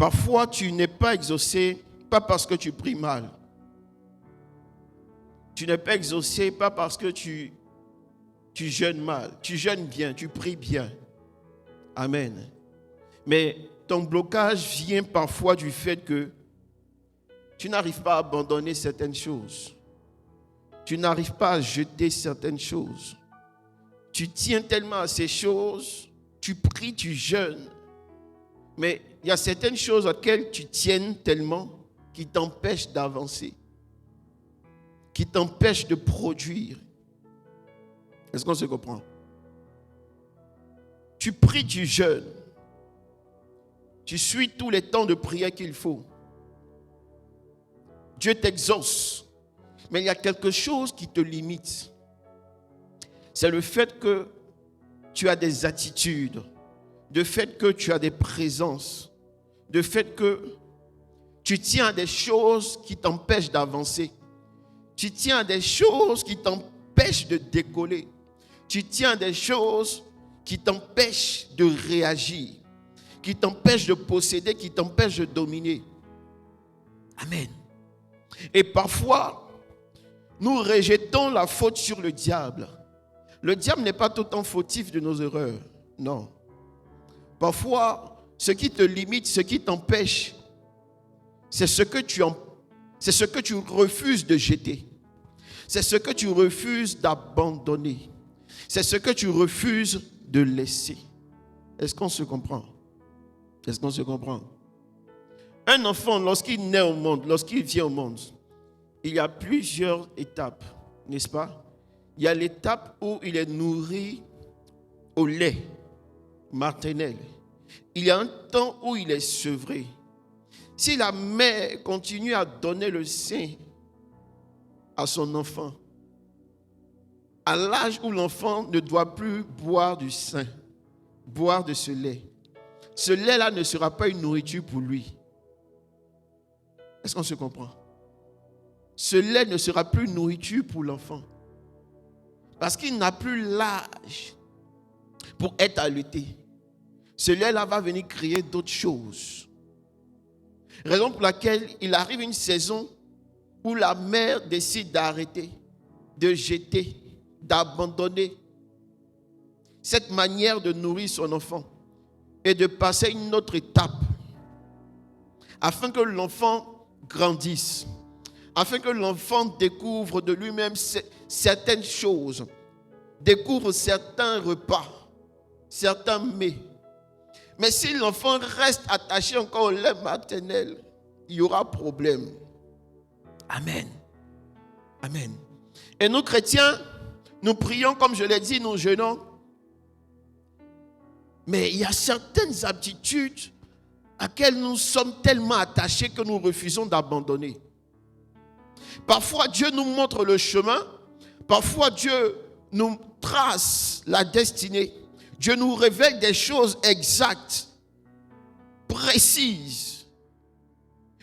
Parfois, tu n'es pas exaucé, pas parce que tu pries mal. Tu n'es pas exaucé, pas parce que tu jeûnes mal. Tu jeûnes bien, tu pries bien. Amen. Mais ton blocage vient parfois du fait que tu n'arrives pas à abandonner certaines choses. Tu n'arrives pas à jeter certaines choses. Tu tiens tellement à ces choses, tu pries, tu jeûnes. Mais il y a certaines choses auxquelles tu tiens tellement qui t'empêchent d'avancer, qui t'empêchent de produire. Est-ce qu'on se comprend? Tu pries, tu jeûnes. Tu suis tous les temps de prière qu'il faut. Dieu t'exauce. Mais il y a quelque chose qui te limite. C'est le fait que tu as des attitudes, le fait que tu as des présences, le fait que tu tiens à des choses qui t'empêchent d'avancer. Tu tiens à des choses qui t'empêchent de décoller. Tu tiens à des choses qui t'empêchent de réagir, qui t'empêchent de posséder, qui t'empêchent de dominer. Amen. Et parfois, nous rejetons la faute sur le diable. Le diable n'est pas tout le temps fautif de nos erreurs. Non. Parfois, ce qui te limite, ce qui t'empêche, c'est ce que tu refuses de jeter. C'est ce que tu refuses d'abandonner. C'est ce que tu refuses de laisser. Est-ce qu'on se comprend? Est-ce qu'on se comprend? Un enfant, lorsqu'il naît au monde, lorsqu'il vient au monde, il y a plusieurs étapes, n'est-ce pas? Il y a l'étape où il est nourri au lait maternel. Il y a un temps où il est sevré. Si la mère continue à donner le sein à son enfant, à l'âge où l'enfant ne doit plus boire du sein, boire de ce lait-là ne sera pas une nourriture pour lui. Est-ce qu'on se comprend? Ce lait ne sera plus une nourriture pour l'enfant. Parce qu'il n'a plus l'âge pour être allaité. Ce lait-là va venir créer d'autres choses. Raison pour laquelle il arrive une saison où la mère décide d'arrêter, de jeter, d'abandonner cette manière de nourrir son enfant et de passer à une autre étape afin que l'enfant grandisse, afin que l'enfant découvre de lui-même certaines choses, découvre certains repas, certains mets. Mais si l'enfant reste attaché encore au lait maternel, il y aura problème. Amen. Amen. Et nous chrétiens, nous prions, comme je l'ai dit, nous jeûnons. Mais il y a certaines aptitudes auxquelles nous sommes tellement attachés que nous refusons d'abandonner. Parfois, Dieu nous montre le chemin. Parfois, Dieu nous trace la destinée. Dieu nous révèle des choses exactes, précises.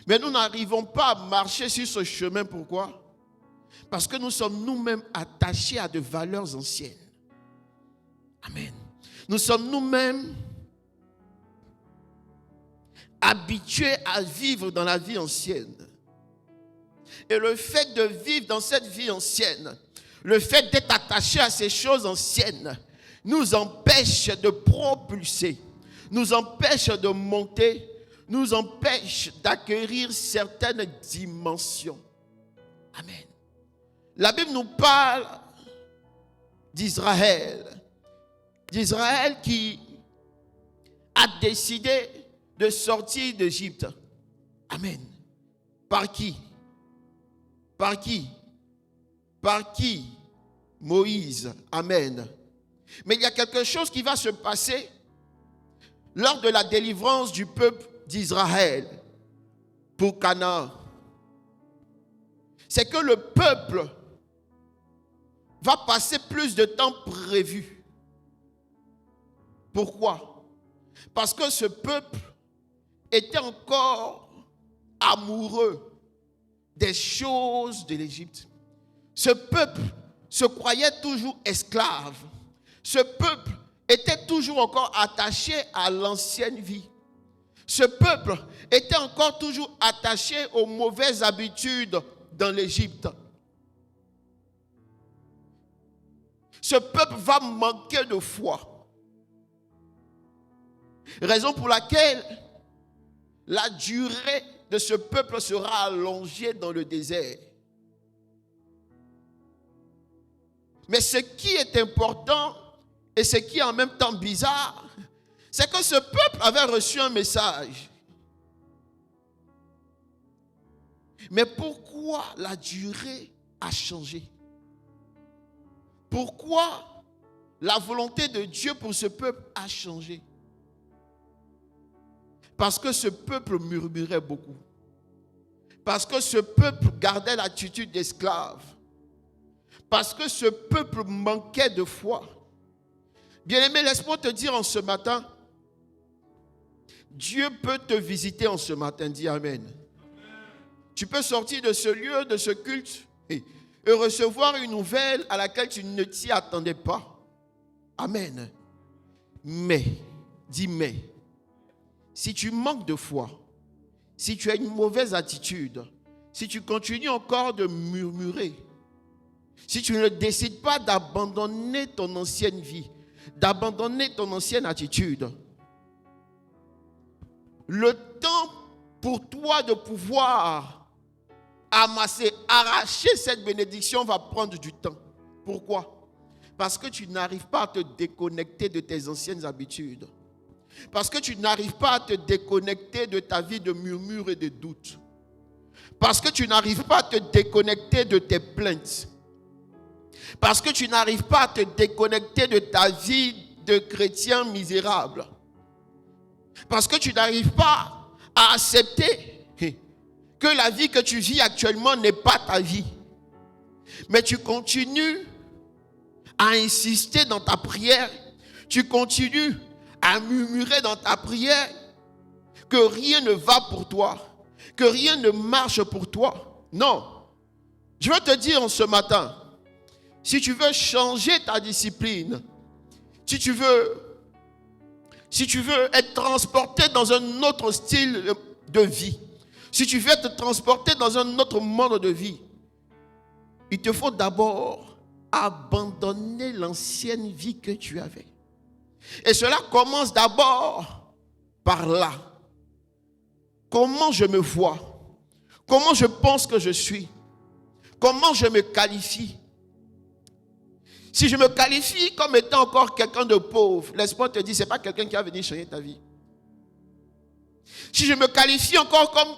Mais nous n'arrivons pas à marcher sur ce chemin. Pourquoi? Parce que nous sommes nous-mêmes attachés à de valeurs anciennes. Amen. Nous sommes nous-mêmes habitués à vivre dans la vie ancienne. Et le fait de vivre dans cette vie ancienne, le fait d'être attaché à ces choses anciennes, nous empêche de propulser, nous empêche de monter, nous empêche d'acquérir certaines dimensions. Amen. La Bible nous parle d'Israël qui a décidé de sortir d'Égypte. Amen. Par qui? Par qui? Par qui? Moïse. Amen. Mais il y a quelque chose qui va se passer lors de la délivrance du peuple d'Israël pour Canaan. C'est que le peuple va passer plus de temps prévu. Pourquoi? Parce que ce peuple était encore amoureux des choses de l'Égypte. Ce peuple se croyait toujours esclave. Ce peuple était toujours encore attaché à l'ancienne vie. Ce peuple était encore toujours attaché aux mauvaises habitudes dans l'Égypte. Ce peuple va manquer de foi. Raison pour laquelle la durée de ce peuple sera allongée dans le désert. Mais ce qui est important et ce qui est en même temps bizarre, c'est que ce peuple avait reçu un message. Mais pourquoi la durée a changé? Pourquoi la volonté de Dieu pour ce peuple a changé? Parce que ce peuple murmurait beaucoup. Parce que ce peuple gardait l'attitude d'esclave. Parce que ce peuple manquait de foi. Bien-aimé, laisse-moi te dire en ce matin, Dieu peut te visiter en ce matin. Dis Amen. Tu peux sortir de ce lieu, de ce culte, et recevoir une nouvelle à laquelle tu ne t'y attendais pas. Amen. Mais, dis mais, si tu manques de foi, si tu as une mauvaise attitude, si tu continues encore de murmurer, si tu ne décides pas d'abandonner ton ancienne vie, d'abandonner ton ancienne attitude, le temps pour toi de pouvoir amasser, arracher cette bénédiction va prendre du temps. Pourquoi? Parce que tu n'arrives pas à te déconnecter de tes anciennes habitudes. Parce que tu n'arrives pas à te déconnecter de ta vie de murmure et de doute. Parce que tu n'arrives pas à te déconnecter de tes plaintes. Parce que tu n'arrives pas à te déconnecter de ta vie de chrétien misérable. Parce que tu n'arrives pas à accepter que la vie que tu vis actuellement n'est pas ta vie. Mais tu continues à insister dans ta prière. Tu continues à murmurer dans ta prière que rien ne va pour toi, que rien ne marche pour toi. Non. Je veux te dire en ce matin, si tu veux changer ta discipline, si tu veux être transporté dans un autre style de vie, si tu veux te transporter dans un autre monde de vie, il te faut d'abord abandonner l'ancienne vie que tu avais. Et cela commence d'abord par là. Comment je me vois? Comment je pense que je suis? Comment je me qualifie? Si je me qualifie comme étant encore quelqu'un de pauvre, laisse-moi te dire, ce n'est pas quelqu'un qui va venir changer ta vie. Si je me qualifie encore comme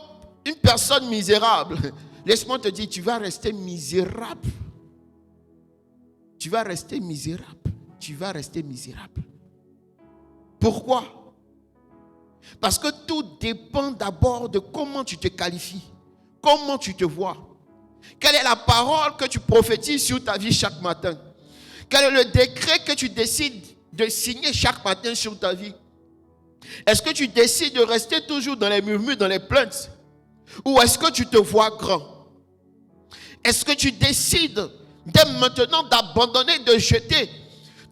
une personne misérable, laisse-moi te dire, tu vas rester misérable. Tu vas rester misérable. Tu vas rester misérable. Pourquoi? Parce que tout dépend d'abord de comment tu te qualifies, comment tu te vois. Quelle est la parole que tu prophétises sur ta vie chaque matin? Quel est le décret que tu décides de signer chaque matin sur ta vie? Est-ce que tu décides de rester toujours dans les murmures, dans les plaintes? Ou est-ce que tu te vois grand? Est-ce que tu décides dès maintenant d'abandonner, de jeter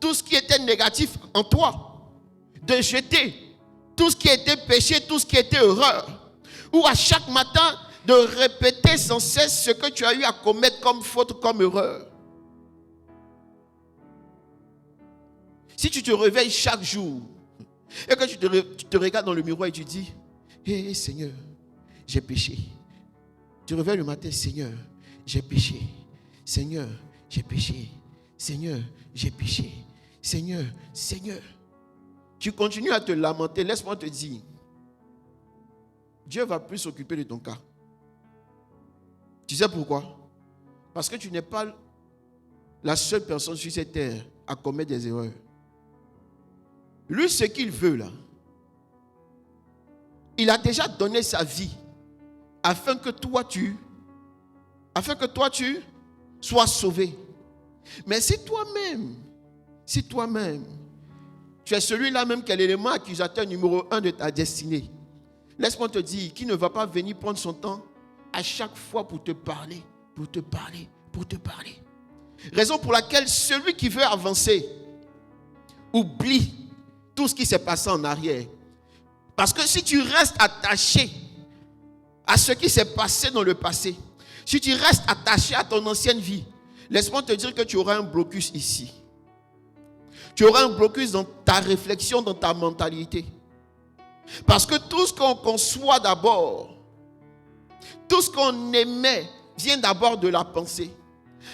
tout ce qui était négatif en toi? De jeter tout ce qui était péché, tout ce qui était erreur? Ou à chaque matin de répéter sans cesse ce que tu as eu à commettre comme faute, comme erreur? Si tu te réveilles chaque jour et que tu te regardes dans le miroir et tu dis, hé Seigneur, j'ai péché. Tu te réveilles le matin, Seigneur, j'ai péché. Seigneur, j'ai péché. Seigneur, j'ai péché. Seigneur, Seigneur. Tu continues à te lamenter. Laisse-moi te dire, Dieu va plus s'occuper de ton cas. Tu sais pourquoi? Parce que tu n'es pas la seule personne sur cette terre à commettre des erreurs. Lui, ce qu'il veut là, il a déjà donné sa vie afin que toi tu sois sauvé. Mais si toi-même, tu es celui-là même qui est l'élément accusateur numéro 1 de ta destinée, laisse-moi te dire qu'il ne va pas venir prendre son temps à chaque fois pour te parler. Raison pour laquelle celui qui veut avancer oublie tout ce qui s'est passé en arrière. Parce que si tu restes attaché à ce qui s'est passé dans le passé, si tu restes attaché à ton ancienne vie, laisse-moi te dire que tu auras un blocus ici. Tu auras un blocus dans ta réflexion, dans ta mentalité. Parce que tout ce qu'on conçoit d'abord, tout ce qu'on aimait, vient d'abord de la pensée.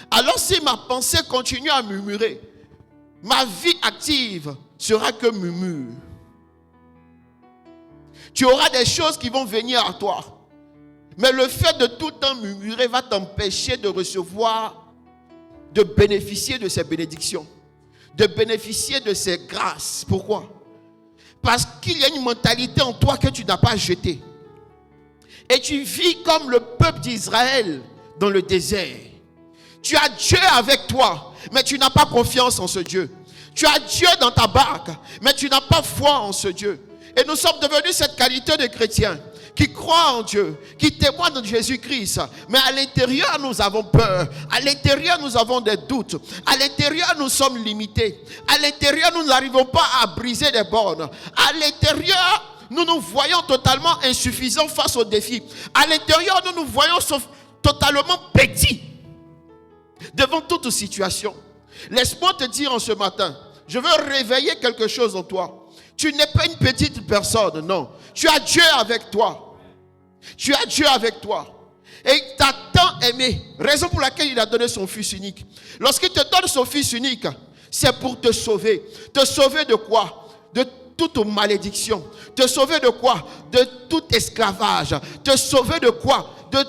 Alors si ma pensée continue à murmurer, ma vie active sera que murmure. Tu auras des choses qui vont venir à toi. Mais le fait de tout le temps murmurer va t'empêcher de recevoir, de bénéficier de ces bénédictions, de bénéficier de ces grâces. Pourquoi? Parce qu'il y a une mentalité en toi que tu n'as pas jetée. Et tu vis comme le peuple d'Israël dans le désert. Tu as Dieu avec toi, mais tu n'as pas confiance en ce Dieu. Tu as Dieu dans ta barque, mais tu n'as pas foi en ce Dieu. Et nous sommes devenus cette qualité de chrétiens qui croient en Dieu, qui témoignent de Jésus-Christ. Mais à l'intérieur, nous avons peur. À l'intérieur, nous avons des doutes. À l'intérieur, nous sommes limités. À l'intérieur, nous n'arrivons pas à briser les bornes. À l'intérieur, nous nous voyons totalement insuffisants face aux défis. À l'intérieur, nous nous voyons totalement petits devant toute situation. Laisse-moi te dire en ce matin, je veux réveiller quelque chose en toi. Tu n'es pas une petite personne, non. Tu as Dieu avec toi. Tu as Dieu avec toi. Et il t'a tant aimé. Raison pour laquelle il a donné son fils unique. Lorsqu'il te donne son fils unique, c'est pour te sauver. Te sauver de quoi? De toute malédiction. Te sauver de quoi? De tout esclavage. Te sauver de quoi? De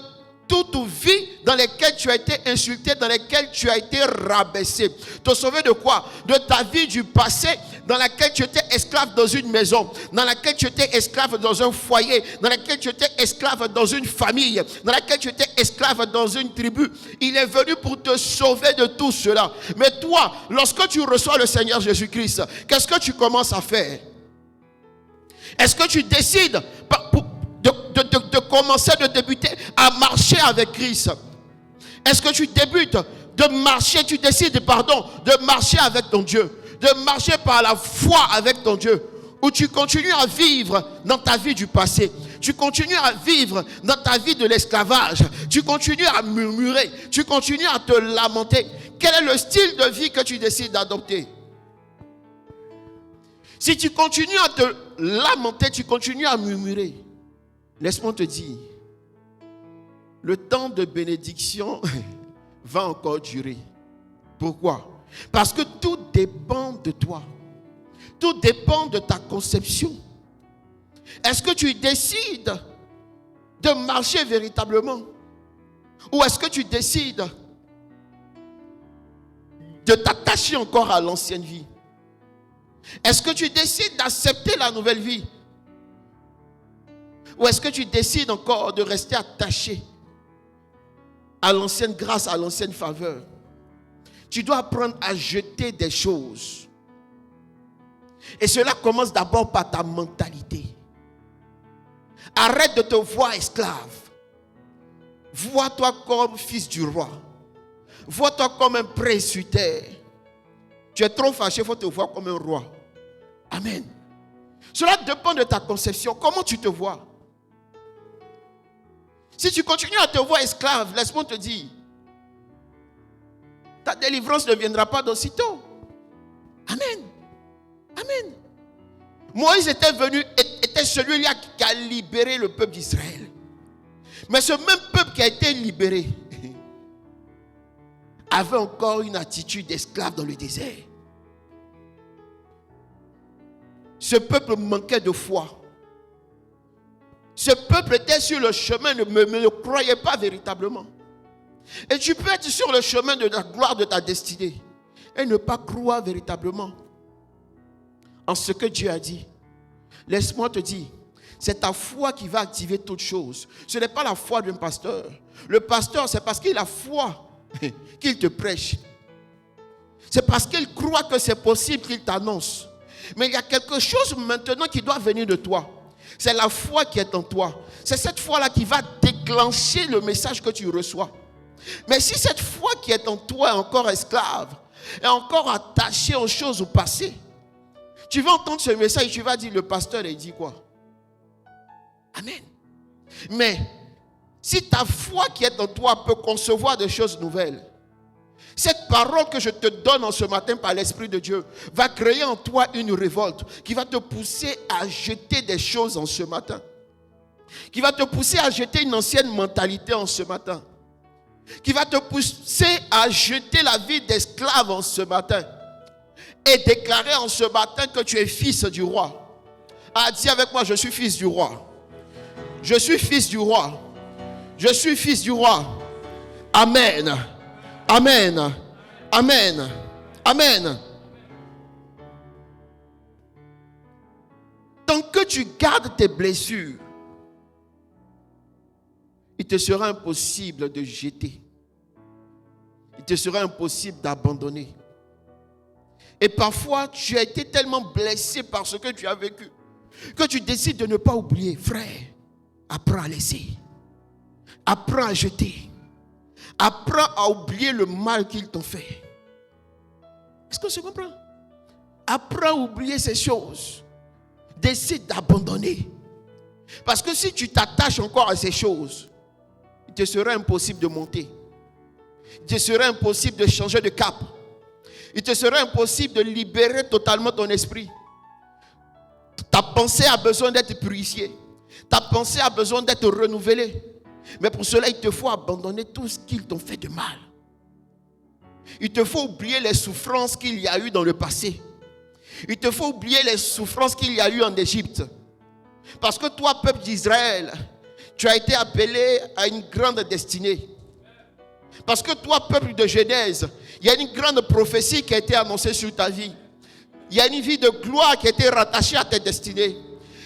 toute vie dans laquelle tu as été insulté, dans laquelle tu as été rabaissé. Te sauver de quoi? De ta vie du passé, dans laquelle tu étais esclave dans une maison, dans laquelle tu étais esclave dans un foyer, dans laquelle tu étais esclave dans une famille, dans laquelle tu étais esclave dans une tribu. Il est venu pour te sauver de tout cela. Mais toi, lorsque tu reçois le Seigneur Jésus-Christ, qu'est-ce que tu commences à faire? Est-ce que tu décides de commencer, de débuter à marcher avec Christ? Est-ce que tu débutes de marcher, tu décides, de marcher avec ton Dieu, de marcher par la foi avec ton Dieu, ou tu continues à vivre dans ta vie du passé, tu continues à vivre dans ta vie de l'esclavage, tu continues à murmurer, tu continues à te lamenter? Quel est le style de vie que tu décides d'adopter? Si tu continues à te lamenter, tu continues à murmurer, laisse-moi te dire, le temps de bénédiction va encore durer. Pourquoi? Parce que tout dépend de toi. Tout dépend de ta conception. Est-ce que tu décides de marcher véritablement? Ou est-ce que tu décides de t'attacher encore à l'ancienne vie? Est-ce que tu décides d'accepter la nouvelle vie? Ou est-ce que tu décides encore de rester attaché à l'ancienne grâce, à l'ancienne faveur? Tu dois apprendre à jeter des choses. Et cela commence d'abord par ta mentalité. Arrête de te voir esclave. Vois-toi comme fils du roi. Vois-toi comme un presbytère. Tu es trop fâché, il faut te voir comme un roi. Amen. Cela dépend de ta conception. Comment tu te vois? Si tu continues à te voir esclave, laisse-moi te dire, ta délivrance ne viendra pas d'aussitôt. Amen. Amen. Moïse était celui-là qui a libéré le peuple d'Israël. Mais ce même peuple qui a été libéré avait encore une attitude d'esclave dans le désert. Ce peuple manquait de foi. Ce peuple était sur le chemin, ne me croyait pas véritablement. Et tu peux être sur le chemin de la gloire de ta destinée et ne pas croire véritablement en ce que Dieu a dit. Laisse-moi te dire, c'est ta foi qui va activer toute chose. Ce n'est pas la foi d'un pasteur. Le pasteur, c'est parce qu'il a foi qu'il te prêche. C'est parce qu'il croit que c'est possible qu'il t'annonce. Mais il y a quelque chose maintenant qui doit venir de toi. C'est la foi qui est en toi. C'est cette foi-là qui va déclencher le message que tu reçois. Mais si cette foi qui est en toi est encore esclave, est encore attachée aux choses au passé, tu vas entendre ce message et tu vas dire, le pasteur, il dit quoi? Amen. Mais si ta foi qui est en toi peut concevoir des choses nouvelles, cette parole que je te donne en ce matin par l'Esprit de Dieu va créer en toi une révolte qui va te pousser à jeter des choses en ce matin. Qui va te pousser à jeter une ancienne mentalité en ce matin. Qui va te pousser à jeter la vie d'esclave en ce matin. Et déclarer en ce matin que tu es fils du roi. Ah, dis avec moi, je suis fils du roi. Je suis fils du roi. Je suis fils du roi. Amen. Amen. Amen. Amen. Tant que tu gardes tes blessures, il te sera impossible de jeter. Il te sera impossible d'abandonner. Et parfois, tu as été tellement blessé par ce que tu as vécu que tu décides de ne pas oublier. Frère, apprends à laisser. Apprends à jeter. Apprends à oublier le mal qu'ils t'ont fait. Est-ce que tu comprends? Apprends à oublier ces choses. Décide d'abandonner. Parce que si tu t'attaches encore à ces choses, il te sera impossible de monter. Il te sera impossible de changer de cap. Il te sera impossible de libérer totalement ton esprit. Ta pensée a besoin d'être purifiée. Ta pensée a besoin d'être renouvelée. Mais pour cela, il te faut abandonner tout ce qu'ils t'ont fait de mal. Il te faut oublier les souffrances qu'il y a eu dans le passé. Il te faut oublier les souffrances qu'il y a eu en Égypte. Parce que toi, peuple d'Israël, tu as été appelé à une grande destinée. Parce que toi, peuple de Genèse, il y a une grande prophétie qui a été annoncée sur ta vie. Il y a une vie de gloire qui a été rattachée à ta destinée.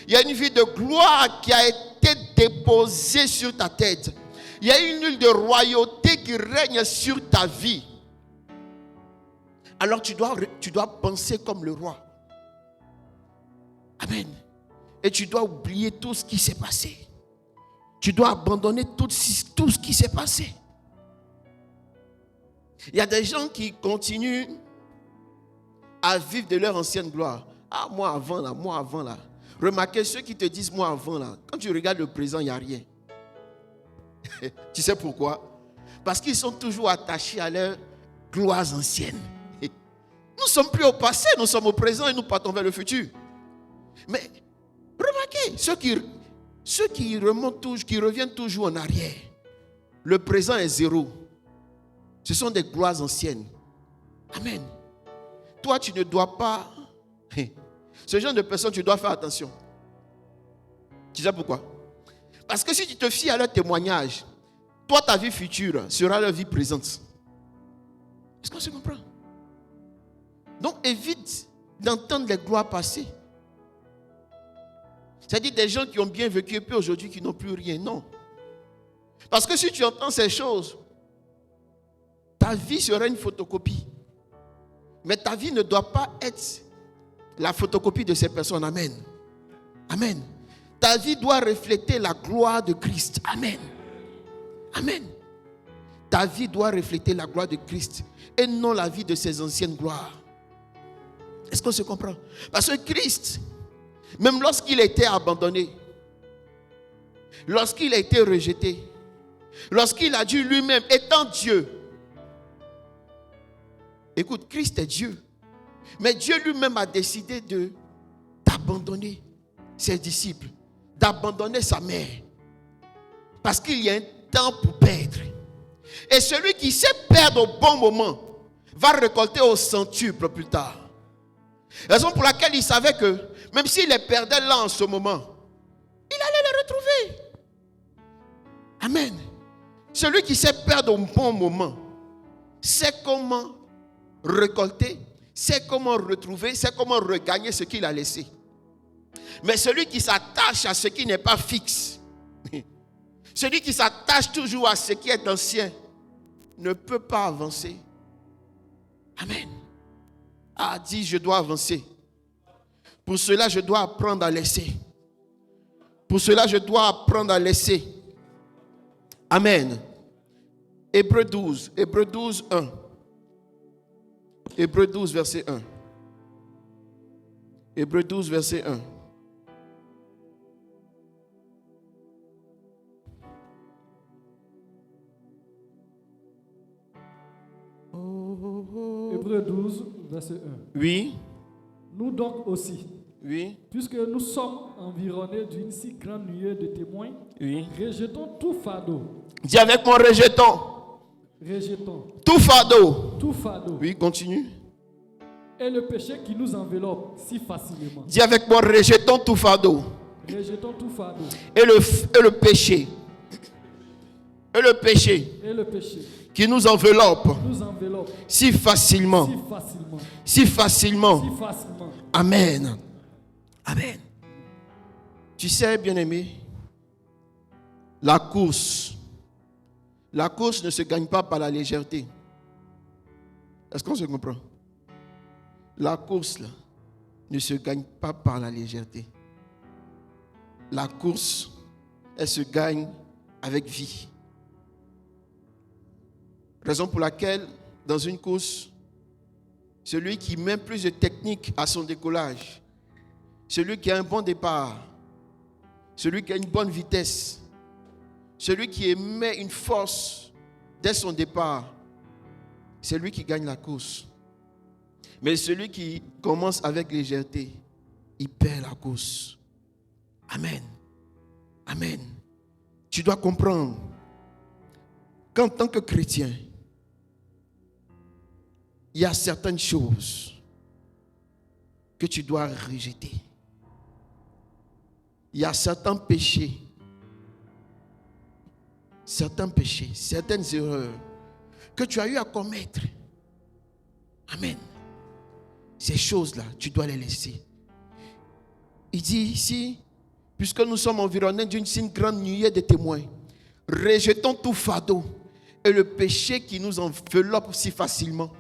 Il y a une vie de gloire qui a été déposée sur ta tête. Il y a une huile de royauté qui règne sur ta vie. Alors tu dois penser comme le roi. Amen. Et tu dois oublier tout ce qui s'est passé. Tu dois abandonner tout ce qui s'est passé. Il y a des gens qui continuent à vivre de leur ancienne gloire. Ah, moi avant là. Remarquez ceux qui te disent moi avant là. Quand tu regardes le présent, il n'y a rien. Tu sais pourquoi? Parce qu'ils sont toujours attachés à leurs gloires anciennes. Nous ne sommes plus au passé, nous sommes au présent et nous partons vers le futur. Mais remarquez, ceux qui remontent toujours, qui reviennent toujours en arrière, le présent est zéro. Ce sont des gloires anciennes. Amen. Toi, tu ne dois pas... Ce genre de personnes, tu dois faire attention. Tu sais pourquoi? Parce que si tu te fies à leur témoignage, toi, ta vie future sera leur vie présente. Est-ce qu'on se comprend? Donc, évite d'entendre les gloires passées. C'est-à-dire des gens qui ont bien vécu et puis aujourd'hui qui n'ont plus rien. Non. Parce que si tu entends ces choses, ta vie sera une photocopie. Mais ta vie ne doit pas être la photocopie de ces personnes. Amen. Amen. Ta vie doit refléter la gloire de Christ. Amen. Amen. Ta vie doit refléter la gloire de Christ et non la vie de ses anciennes gloires. Est-ce qu'on se comprend? Parce que Christ, même lorsqu'il a été abandonné, lorsqu'il a été rejeté, lorsqu'il a dû lui-même, étant Dieu, écoute, Christ est Dieu, mais Dieu lui-même a décidé d'abandonner ses disciples, d'abandonner sa mère, parce qu'il y a un temps pour perdre. Et celui qui sait perdre au bon moment va récolter au centuple plus tard. Raison pour laquelle il savait que même s'il les perdait là en ce moment, il allait les retrouver. Amen. Celui qui sait perdre au bon moment sait comment récolter, sait comment retrouver, sait comment regagner ce qu'il a laissé. Mais celui qui s'attache à ce qui n'est pas fixe, celui qui s'attache toujours à ce qui est ancien, ne peut pas avancer. Amen. Ah, dis, je dois avancer. Pour cela, je dois apprendre à laisser. Pour cela, je dois apprendre à laisser. Amen. Hébreux 12, 1. Hébreux 12, verset 1. Hébreux 12, verset 1. Hébreux 12, verset 1. Oui. Nous donc aussi, Oui. puisque nous sommes environnés d'une si grande nuée de témoins, Oui. rejetons tout fardeau. Dis avec moi, rejetons. Rejetons Tout fardeau. tout fardeau. Oui, continue. Et le péché qui nous enveloppe si facilement. Dis avec moi, rejetons tout fardeau. Rejetons tout fardeau. Et le péché. Et le péché Et le péché qui nous enveloppe nous enveloppe si facilement. si facilement. Si facilement. Si facilement. Amen. Amen. Tu sais, bien-aimé, la course ne se gagne pas par la légèreté. Est-ce qu'on se comprend? La course là, ne se gagne pas par la légèreté. La course, elle se gagne avec vie. Raison pour laquelle, dans une course, celui qui met plus de technique à son décollage, celui qui a un bon départ, celui qui a une bonne vitesse, celui qui émet une force dès son départ, c'est lui qui gagne la course. Mais celui qui commence avec légèreté, il perd la course. Amen. Amen. Tu dois comprendre qu'en tant que chrétien, il y a certaines choses que tu dois rejeter. Il y a certains péchés, certaines erreurs que tu as eu à commettre. Amen. Ces choses-là, tu dois les laisser. Il dit ici, puisque nous sommes environnés d'une si grande nuée de témoins, rejetons tout fardeau et le péché qui nous enveloppe si facilement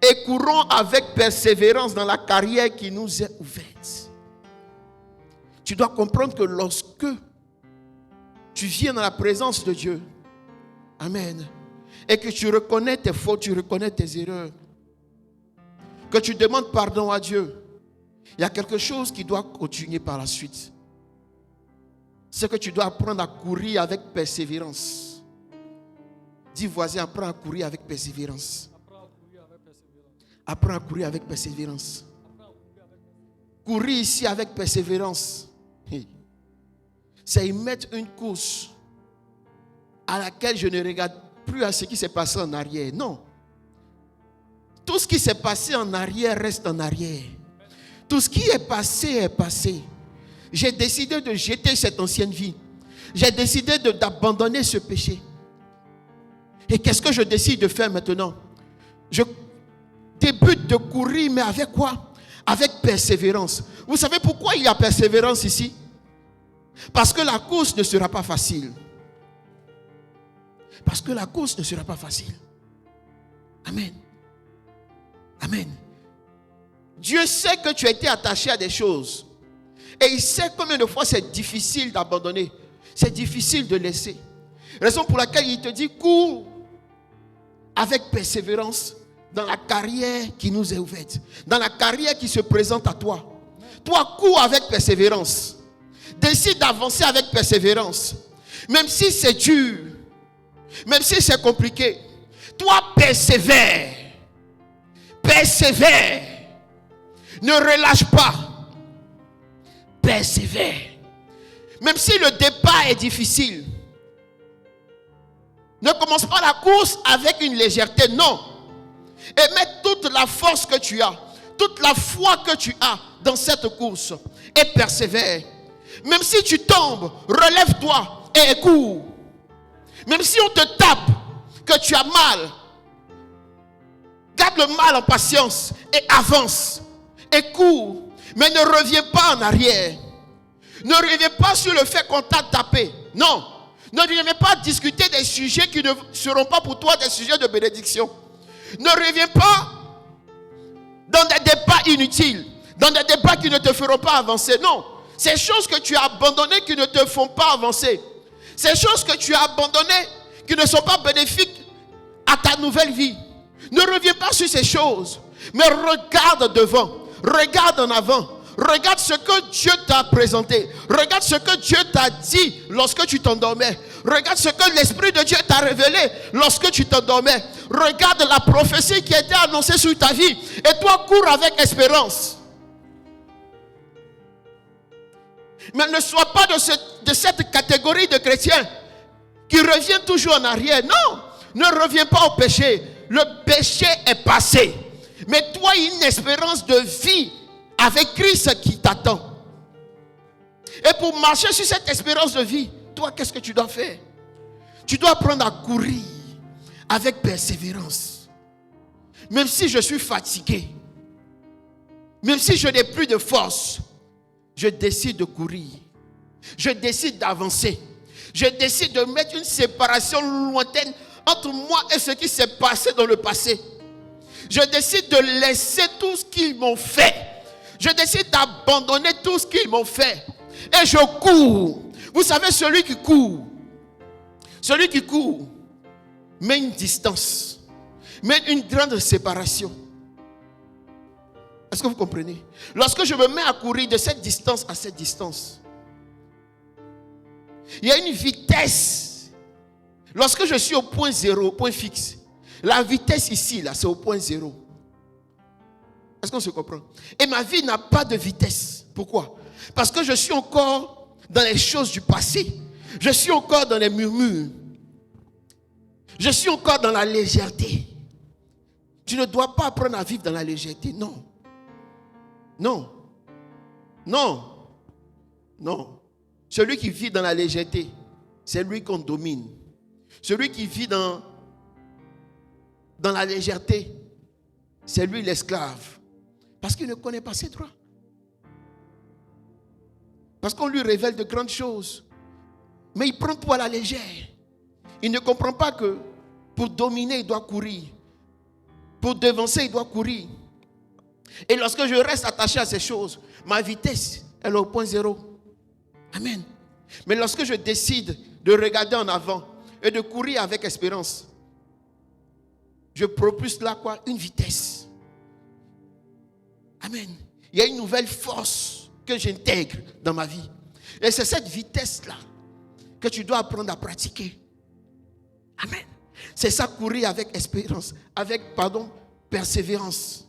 et courons avec persévérance dans la carrière qui nous est ouverte. Tu dois comprendre que lorsque tu viens dans la présence de Dieu, amen, et que tu reconnais tes fautes, tu reconnais tes erreurs, que tu demandes pardon à Dieu, il y a quelque chose qui doit continuer par la suite. C'est que tu dois apprendre à courir avec persévérance. Dis voisin, apprends à courir avec persévérance. Apprends à courir avec persévérance. Courir ici avec persévérance, c'est y mettre une course à laquelle je ne regarde plus à ce qui s'est passé en arrière. Non. Tout ce qui s'est passé en arrière reste en arrière. Tout ce qui est passé est passé. J'ai décidé de jeter cette ancienne vie. J'ai décidé d'abandonner ce péché. Et qu'est-ce que je décide de faire maintenant? Je débute de courir, mais avec quoi? Avec persévérance. Vous savez pourquoi il y a persévérance ici? Parce que la course ne sera pas facile. Parce que la course ne sera pas facile. Amen. Amen. Dieu sait que tu as été attaché à des choses. Et il sait combien de fois c'est difficile d'abandonner. C'est difficile de laisser. Raison pour laquelle il te dit, cours avec persévérance dans la carrière qui nous est ouverte. Dans la carrière qui se présente à toi. Toi, cours avec persévérance. Décide d'avancer avec persévérance. Même si c'est dur. Même si c'est compliqué. Toi, persévère. Persévère. Ne relâche pas. Persévère. Même si le départ est difficile. Ne commence pas la course avec une légèreté. Non. Et mets toute la force que tu as. Toute la foi que tu as dans cette course. Et persévère. Même si tu tombes, relève-toi et cours. Même si on te tape, que tu as mal, garde le mal en patience et avance et cours. Mais ne reviens pas en arrière. Ne reviens pas sur le fait qu'on t'a tapé. Non. Ne reviens pas discuter des sujets qui ne seront pas pour toi des sujets de bénédiction. Ne reviens pas dans des débats inutiles, dans des débats qui ne te feront pas avancer. Non. Ces choses que tu as abandonnées qui ne te font pas avancer. Ces choses que tu as abandonnées qui ne sont pas bénéfiques à ta nouvelle vie. Ne reviens pas sur ces choses, mais regarde devant, regarde en avant. Regarde ce que Dieu t'a présenté. Regarde ce que Dieu t'a dit lorsque tu t'endormais. Regarde ce que l'Esprit de Dieu t'a révélé lorsque tu t'endormais. regarde la prophétie qui a été annoncée sur ta vie et toi cours avec espérance. Mais ne sois pas de cette catégorie de chrétiens qui revient toujours en arrière. Non, ne reviens pas au péché. Le péché est passé. Mais toi, il y a une espérance de vie avec Christ qui t'attend. Et pour marcher sur cette espérance de vie, toi, qu'est-ce que tu dois faire? Tu dois apprendre à courir avec persévérance. Même si je suis fatigué, même si je n'ai plus de force, je décide de courir. Je décide d'avancer. Je décide de mettre une séparation lointaine entre moi et ce qui s'est passé dans le passé. Je décide de laisser tout ce qu'ils m'ont fait. Je décide d'abandonner tout ce qu'ils m'ont fait. Et je cours. Vous savez, celui qui court met une distance, met une grande séparation. Est-ce que vous comprenez? Lorsque je me mets à courir de cette distance à cette distance, il y a une vitesse. Lorsque je suis au point zéro, au point fixe, la vitesse ici, là, c'est au point zéro. Est-ce qu'on se comprend? Et ma vie n'a pas de vitesse. Pourquoi? Parce que je suis encore dans les choses du passé. Je suis encore dans les murmures. Je suis encore dans la légèreté. Tu ne dois pas apprendre à vivre dans la légèreté. Non. Non. Non. Non. Celui qui vit dans la légèreté, c'est lui qu'on domine. Celui qui vit dans la légèreté, c'est lui l'esclave. Parce qu'il ne connaît pas ses droits. Parce qu'on lui révèle de grandes choses. Mais il prend tout à la légère. Il ne comprend pas que pour dominer, il doit courir. Pour devancer, il doit courir. Et lorsque je reste attaché à ces choses, ma vitesse, elle est au point zéro. Amen. Mais lorsque je décide de regarder en avant et de courir avec espérance, je propulse là quoi? Une vitesse. Amen. Il y a une nouvelle force que j'intègre dans ma vie. Et c'est cette vitesse-là que tu dois apprendre à pratiquer. Amen. C'est ça, courir avec espérance, avec, persévérance.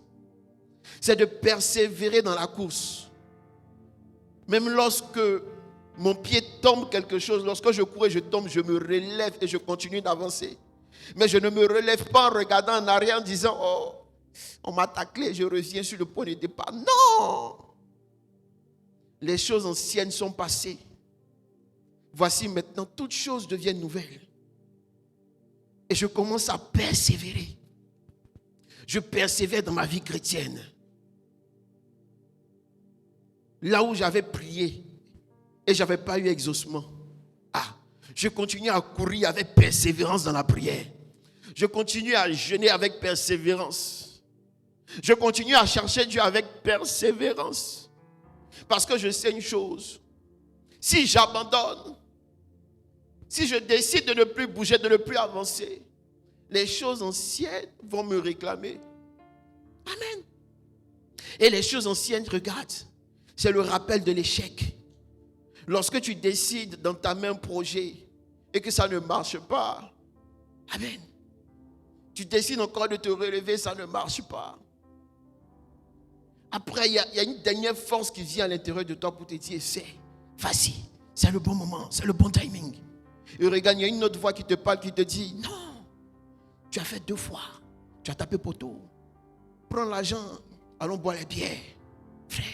C'est de persévérer dans la course. Même lorsque mon pied tombe quelque chose, lorsque je cours et je tombe, je me relève et je continue d'avancer. Mais je ne me relève pas en regardant en arrière en disant, oh, on m'a taclé, je reviens sur le point de départ. Non! Les choses anciennes sont passées. Voici maintenant, toutes choses deviennent nouvelles. Et je commence à persévérer. Je persévère dans ma vie chrétienne. Là où j'avais prié et je n'avais pas eu exaucement. Je continue à courir avec persévérance dans la prière. Je continue à jeûner avec persévérance. Je continue à chercher Dieu avec persévérance. Parce que je sais une chose. Si j'abandonne, si je décide de ne plus bouger, de ne plus avancer, les choses anciennes vont me réclamer. Amen. Et les choses anciennes, regarde, c'est le rappel de l'échec. Lorsque tu décides d'entamer un projet et que ça ne marche pas, amen. Tu décides encore de te relever, ça ne marche pas. Après, il y a une dernière force qui vient à l'intérieur de toi pour te dire, vas-y, c'est le bon moment, c'est le bon timing. Et regarde, il y a une autre voix qui te parle, qui te dit, non, tu as fait 2 fois, tu as tapé poteau. Prends l'argent, allons boire les bières. Frère,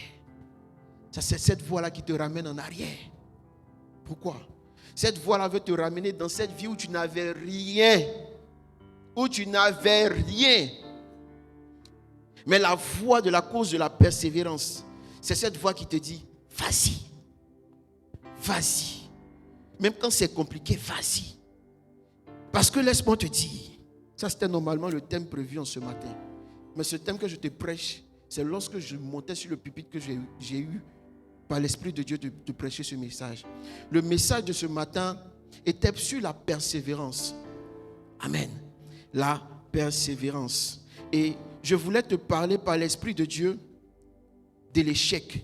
c'est cette voix-là qui te ramène en arrière. Pourquoi? Cette voix-là veut te ramener dans cette vie où tu n'avais rien. Où tu n'avais rien. Mais la voix de la cause de la persévérance, c'est cette voix qui te dit, vas-y. Vas-y. Même quand c'est compliqué, vas-y. Parce que laisse-moi te dire, ça c'était normalement le thème prévu en ce matin. Mais ce thème que je te prêche, c'est lorsque je montais sur le pupitre que j'ai eu par l'Esprit de Dieu de prêcher ce message. Le message de ce matin était sur la persévérance. Amen. La persévérance. Et je voulais te parler par l'Esprit de Dieu de l'échec.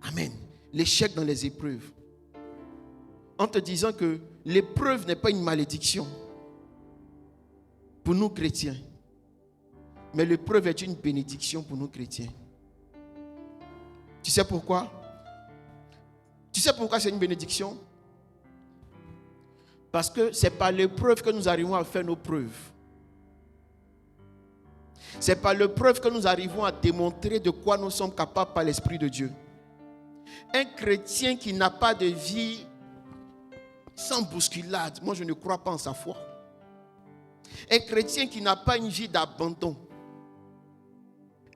Amen. L'échec dans les épreuves. En te disant que l'épreuve n'est pas une malédiction. pour nous chrétiens. Mais l'épreuve est une bénédiction pour nous chrétiens. Tu sais pourquoi? Tu sais pourquoi c'est une bénédiction? Parce que c'est par l'épreuve que nous arrivons à faire nos preuves. C'est par l'épreuve que nous arrivons à démontrer de quoi nous sommes capables par l'Esprit de Dieu. Un chrétien qui n'a pas de vie sans bousculade, moi je ne crois pas en sa foi. Un chrétien qui n'a pas une vie d'abandon.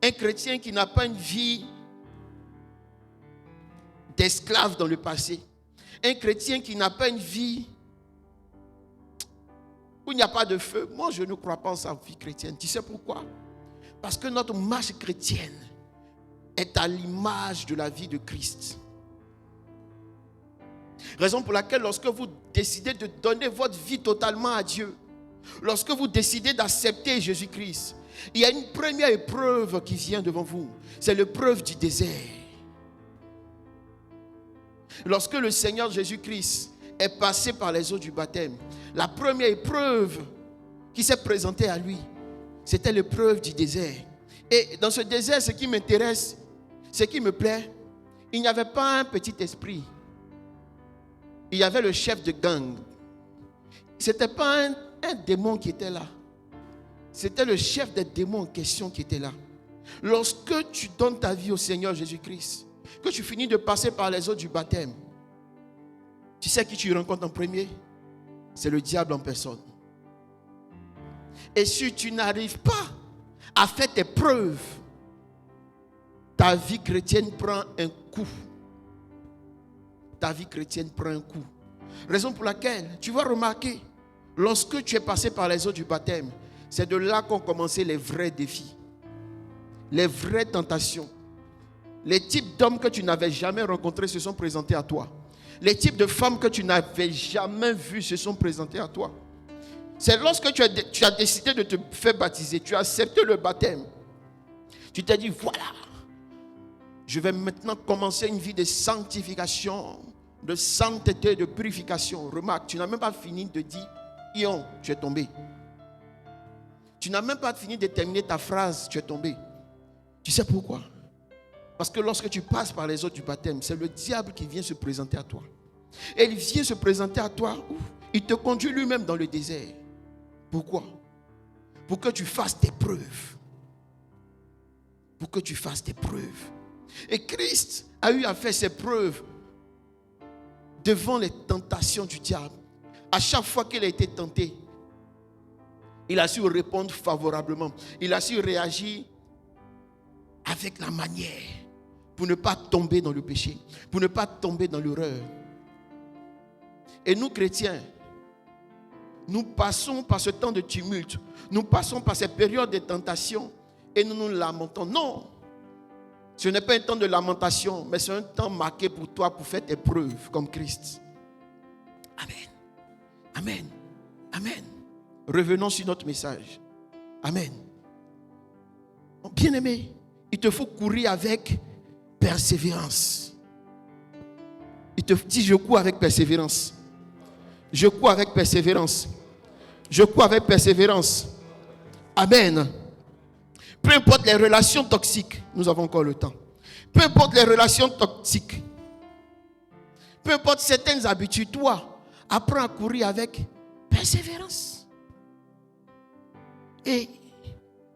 Un chrétien qui n'a pas une vie d'esclave dans le passé. Un chrétien qui n'a pas une vie où il n'y a pas de feu. Moi, je ne crois pas en sa vie chrétienne. Tu sais pourquoi? Parce que notre marche chrétienne est à l'image de la vie de Christ. Raison pour laquelle lorsque vous décidez de donner votre vie totalement à Dieu, lorsque vous décidez d'accepter Jésus-Christ, il y a une première épreuve qui vient devant vous. C'est l'épreuve du désert. Lorsque le Seigneur Jésus-Christ est passé par les eaux du baptême, la première épreuve qui s'est présentée à lui, c'était l'épreuve du désert. Et dans ce désert, ce qui m'intéresse, ce qui me plaît, il n'y avait pas un petit esprit. Il y avait le chef de gang. Ce n'était pas un démon qui était là. C'était le chef des démons en question qui était là. Lorsque tu donnes ta vie au Seigneur Jésus-Christ, que tu finis de passer par les eaux du baptême, tu sais qui tu rencontres en premier? C'est le diable en personne. Et si tu n'arrives pas à faire tes preuves, ta vie chrétienne prend un coup. Ta vie chrétienne prend un coup. Raison pour laquelle tu vas remarquer, lorsque tu es passé par les eaux du baptême, c'est de là qu'ont commencé les vrais défis, les vraies tentations. Les types d'hommes que tu n'avais jamais rencontrés se sont présentés à toi. Les types de femmes que tu n'avais jamais vues se sont présentés à toi. C'est lorsque tu as décidé de te faire baptiser, tu as accepté le baptême. Tu t'es dit, voilà, je vais maintenant commencer une vie de sanctification, de sainteté, de purification. Remarque, tu n'as même pas fini de dire, ion, tu es tombé. Tu n'as même pas fini de terminer ta phrase, tu es tombé. Tu sais pourquoi? Parce que lorsque tu passes par les eaux du baptême, c'est le diable qui vient se présenter à toi. Et il vient se présenter à toi, il te conduit lui-même dans le désert. Pourquoi? Pour que tu fasses tes preuves. Pour que tu fasses tes preuves. Et Christ a eu à faire ses preuves devant les tentations du diable. À chaque fois qu'il a été tenté, il a su répondre favorablement. Il a su réagir avec la manière pour ne pas tomber dans le péché, pour ne pas tomber dans l'erreur. Et nous, chrétiens, nous passons par ce temps de tumulte, nous passons par ces périodes de tentation et nous nous lamentons. Non, ce n'est pas un temps de lamentation, mais c'est un temps marqué pour toi pour faire tes preuves comme Christ. Amen. Amen. Amen. Revenons sur notre message. Amen. Bien-aimé, il te faut courir avec persévérance. Il te dit, je cours avec persévérance. Je cours avec persévérance. Je cours avec persévérance. Amen. Peu importe les relations toxiques, nous avons encore le temps. Peu importe les relations toxiques, peu importe certaines habitudes, toi, apprends à courir avec persévérance. Et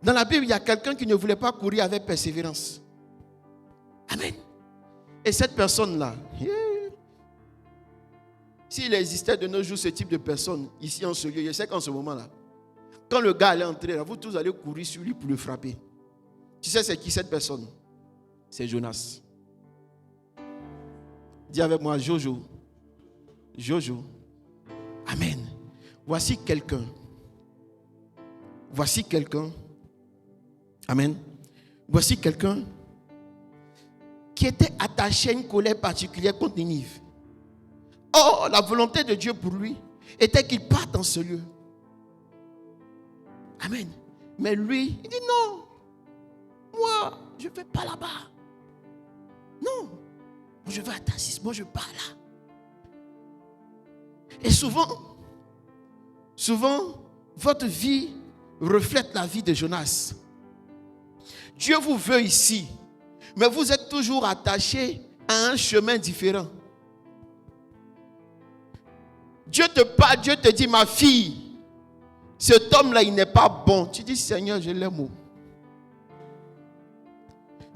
dans la Bible, il y a quelqu'un qui ne voulait pas courir avec persévérance. Amen. Et cette personne-là, s'il existait de nos jours ce type de personne ici en ce lieu, je sais qu'en ce moment-là, quand le gars allait entrer, là, vous tous allez courir sur lui pour le frapper. Tu sais c'est qui cette personne? C'est Jonas. Dis avec moi, Jojo. Jojo. Amen. Voici quelqu'un. Voici quelqu'un. Amen. Voici quelqu'un qui était attaché à une colère particulière contre Ninive. Or, la volonté de Dieu pour lui était qu'il parte dans ce lieu. Amen. Mais lui, il dit non. Moi, je ne vais pas là-bas. Non. Je vais à Tarsis. Moi, je pars là. Et souvent, votre vie reflète la vie de Jonas. Dieu vous veut ici, mais vous êtes toujours attaché à un chemin différent. Dieu te parle, Dieu te dit, ma fille, cet homme-là, il n'est pas bon. Tu dis, Seigneur, je l'aime.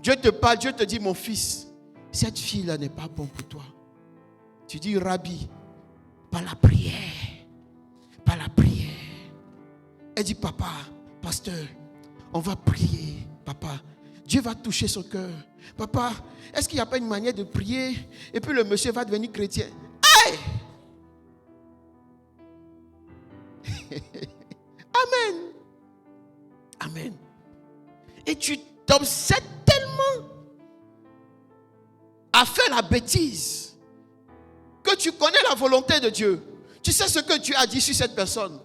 Dieu te parle, Dieu te dit, mon fils, cette fille-là n'est pas bonne pour toi. Tu dis, Rabbi, par la prière, par la prière. Elle dit, papa, pasteur, on va prier, papa. Dieu va toucher son cœur. Papa, est-ce qu'il n'y a pas une manière de prier et puis le monsieur va devenir chrétien? Hey! Amen. Amen. Et tu t'obsèdes tellement à faire la bêtise que tu connais la volonté de Dieu. Tu sais ce que Dieu a dit sur cette personne.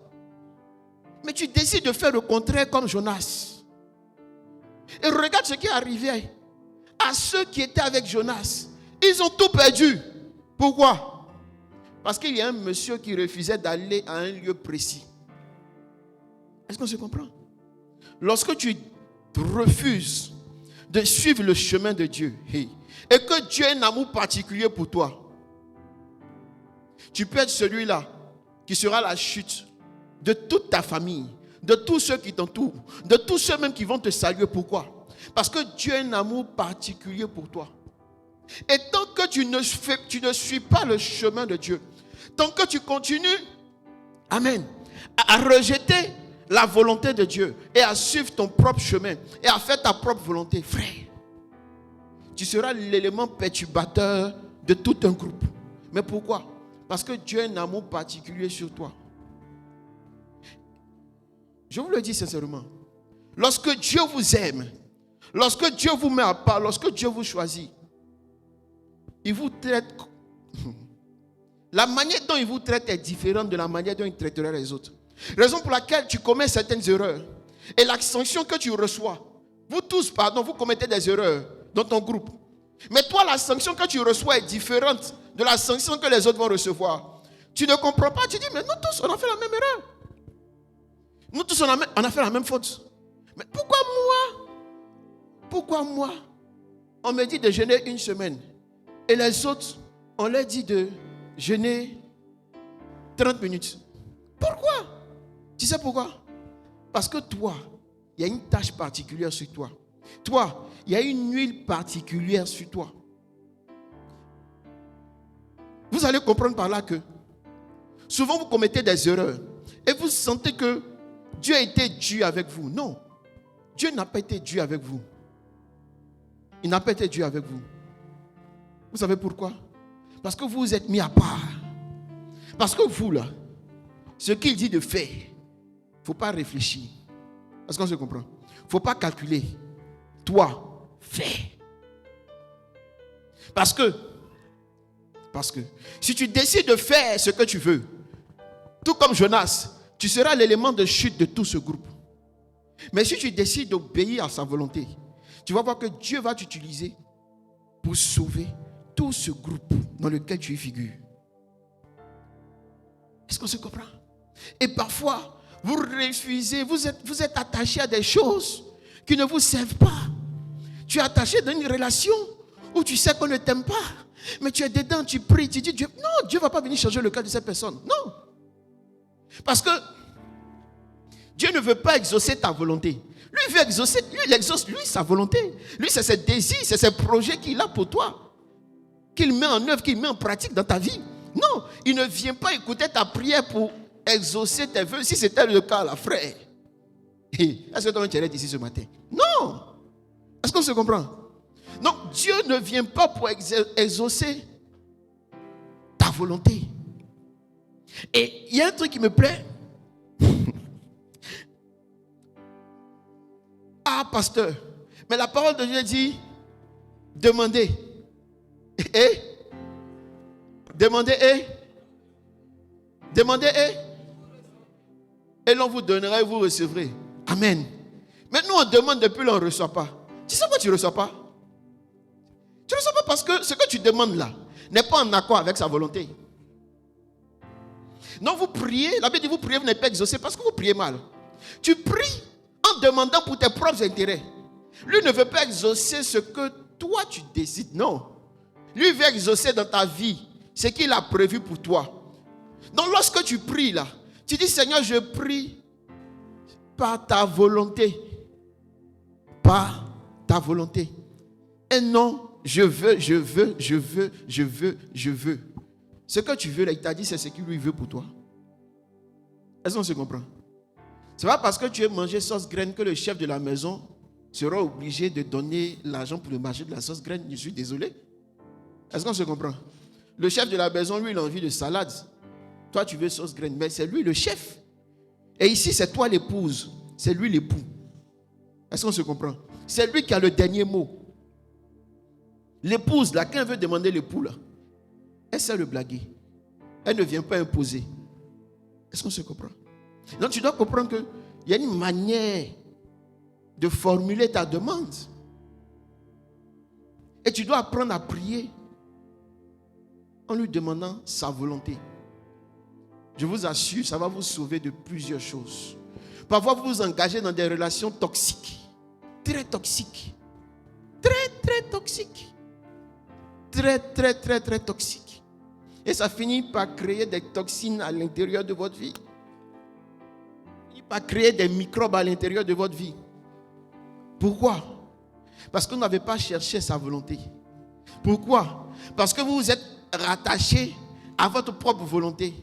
Mais tu décides de faire le contraire comme Jonas. Et regarde ce qui est arrivé à ceux qui étaient avec Jonas. Ils ont tout perdu. Pourquoi? Parce qu'il y a un monsieur qui refusait d'aller à un lieu précis. Est-ce qu'on se comprend? Lorsque tu refuses de suivre le chemin de Dieu, et que Dieu a un amour particulier pour toi, tu peux être celui-là qui sera la chute de toute ta famille, de tous ceux qui t'entourent, de tous ceux même qui vont te saluer. Pourquoi? Parce que Dieu a un amour particulier pour toi. Et tant que tu ne suis pas le chemin de Dieu, tant que tu continues, amen, à rejeter la volonté de Dieu et à suivre ton propre chemin et à faire ta propre volonté, frère, tu seras l'élément perturbateur de tout un groupe. Mais pourquoi? Parce que Dieu a un amour particulier sur toi. Je vous le dis sincèrement. Lorsque Dieu vous aime, lorsque Dieu vous met à part, lorsque Dieu vous choisit, il vous traite. La manière dont il vous traite est différente de la manière dont il traiterait les autres. Raison pour laquelle tu commets certaines erreurs. Et la sanction que tu reçois, vous tous, vous commettez des erreurs dans ton groupe. Mais toi, la sanction que tu reçois est différente de la sanction que les autres vont recevoir. Tu ne comprends pas, tu dis, mais nous tous, on a fait la même erreur. Nous tous, on a fait la même faute. Mais pourquoi moi, on me dit de jeûner une semaine et les autres, on leur dit de jeûner 30 minutes. Pourquoi? Tu sais pourquoi? Parce que toi, il y a une tâche particulière sur toi. Toi, il y a une huile particulière sur toi. Vous allez comprendre par là que souvent vous commettez des erreurs et vous sentez que Dieu a été dur avec vous. Non, Dieu n'a pas été dur avec vous. Il n'a pas été dur avec vous. Vous savez pourquoi? Parce que vous vous êtes mis à part. Parce que vous là, ce qu'il dit de faire, il ne faut pas réfléchir. Est-ce qu'on se comprend? Il ne faut pas calculer. Toi, fais. Parce que si tu décides de faire ce que tu veux, tout comme Jonas, tu seras l'élément de chute de tout ce groupe. Mais si tu décides d'obéir à sa volonté, tu vas voir que Dieu va t'utiliser pour sauver tout ce groupe dans lequel tu y figures. Est-ce qu'on se comprend? Et parfois, vous refusez, vous êtes attaché à des choses qui ne vous servent pas. Tu es attaché dans une relation où tu sais qu'on ne t'aime pas. Mais tu es dedans, tu pries, tu dis, Dieu, non, Dieu ne va pas venir changer le cas de cette personne. Non. Parce que Dieu ne veut pas exaucer ta volonté. Lui, il veut exaucer, lui, il exauce, lui, sa volonté. Lui, c'est ses désirs, c'est ses projets qu'il a pour toi. Qu'il met en œuvre, qu'il met en pratique dans ta vie. Non, il ne vient pas écouter ta prière pour exaucer tes vœux. Si c'était le cas, là, frère. Est-ce que toi, tu es ici ce matin? Non. Est-ce qu'on se comprend? Non, Dieu ne vient pas pour exaucer ta volonté. Et il y a un truc qui me plaît. Ah, pasteur, mais la parole de Dieu dit, demandez. Et demandez et l'on vous donnera et vous recevrez. Amen. Mais nous on demande depuis là on ne reçoit pas. Tu sais pourquoi tu ne reçois pas? Tu ne reçois pas parce que ce que tu demandes là n'est pas en accord avec sa volonté. Non, vous priez, la Bible dit vous priez, vous n'êtes pas exaucé parce que vous priez mal. Tu pries en demandant pour tes propres intérêts. Lui ne veut pas exaucer ce que toi tu décides, non. Lui veut exaucer dans ta vie ce qu'il a prévu pour toi. Donc lorsque tu pries là, tu dis Seigneur, je prie par ta volonté. Par ta volonté. Et non, je veux. Ce que tu veux là, il t'a dit, c'est ce qu'il lui veut pour toi. Est-ce qu'on se comprend? Ce n'est pas parce que tu veux manger sauce graine que le chef de la maison sera obligé de donner l'argent pour le marché de la sauce graine. Je suis désolé. Est-ce qu'on se comprend? Le chef de la maison, lui, il a envie de salade. Toi, tu veux sauce graine, mais c'est lui le chef. Et ici, c'est toi l'épouse. C'est lui l'époux. Est-ce qu'on se comprend? C'est lui qui a le dernier mot. L'épouse, là, quand elle veut demander l'époux, là, elle sait le blaguer. Elle ne vient pas imposer. Est-ce qu'on se comprend? Donc, tu dois comprendre qu'il y a une manière de formuler ta demande. Et tu dois apprendre à prier en lui demandant sa volonté. Je vous assure, ça va vous sauver de plusieurs choses. Parfois, vous vous engagez dans des relations toxiques. Très toxiques. Très toxiques. Très toxiques. Et ça finit par créer des toxines à l'intérieur de votre vie. Ça finit par créer des microbes à l'intérieur de votre vie. Pourquoi? Parce que vous n'avez pas cherché sa volonté. Pourquoi? Parce que vous vous êtes rattaché à votre propre volonté.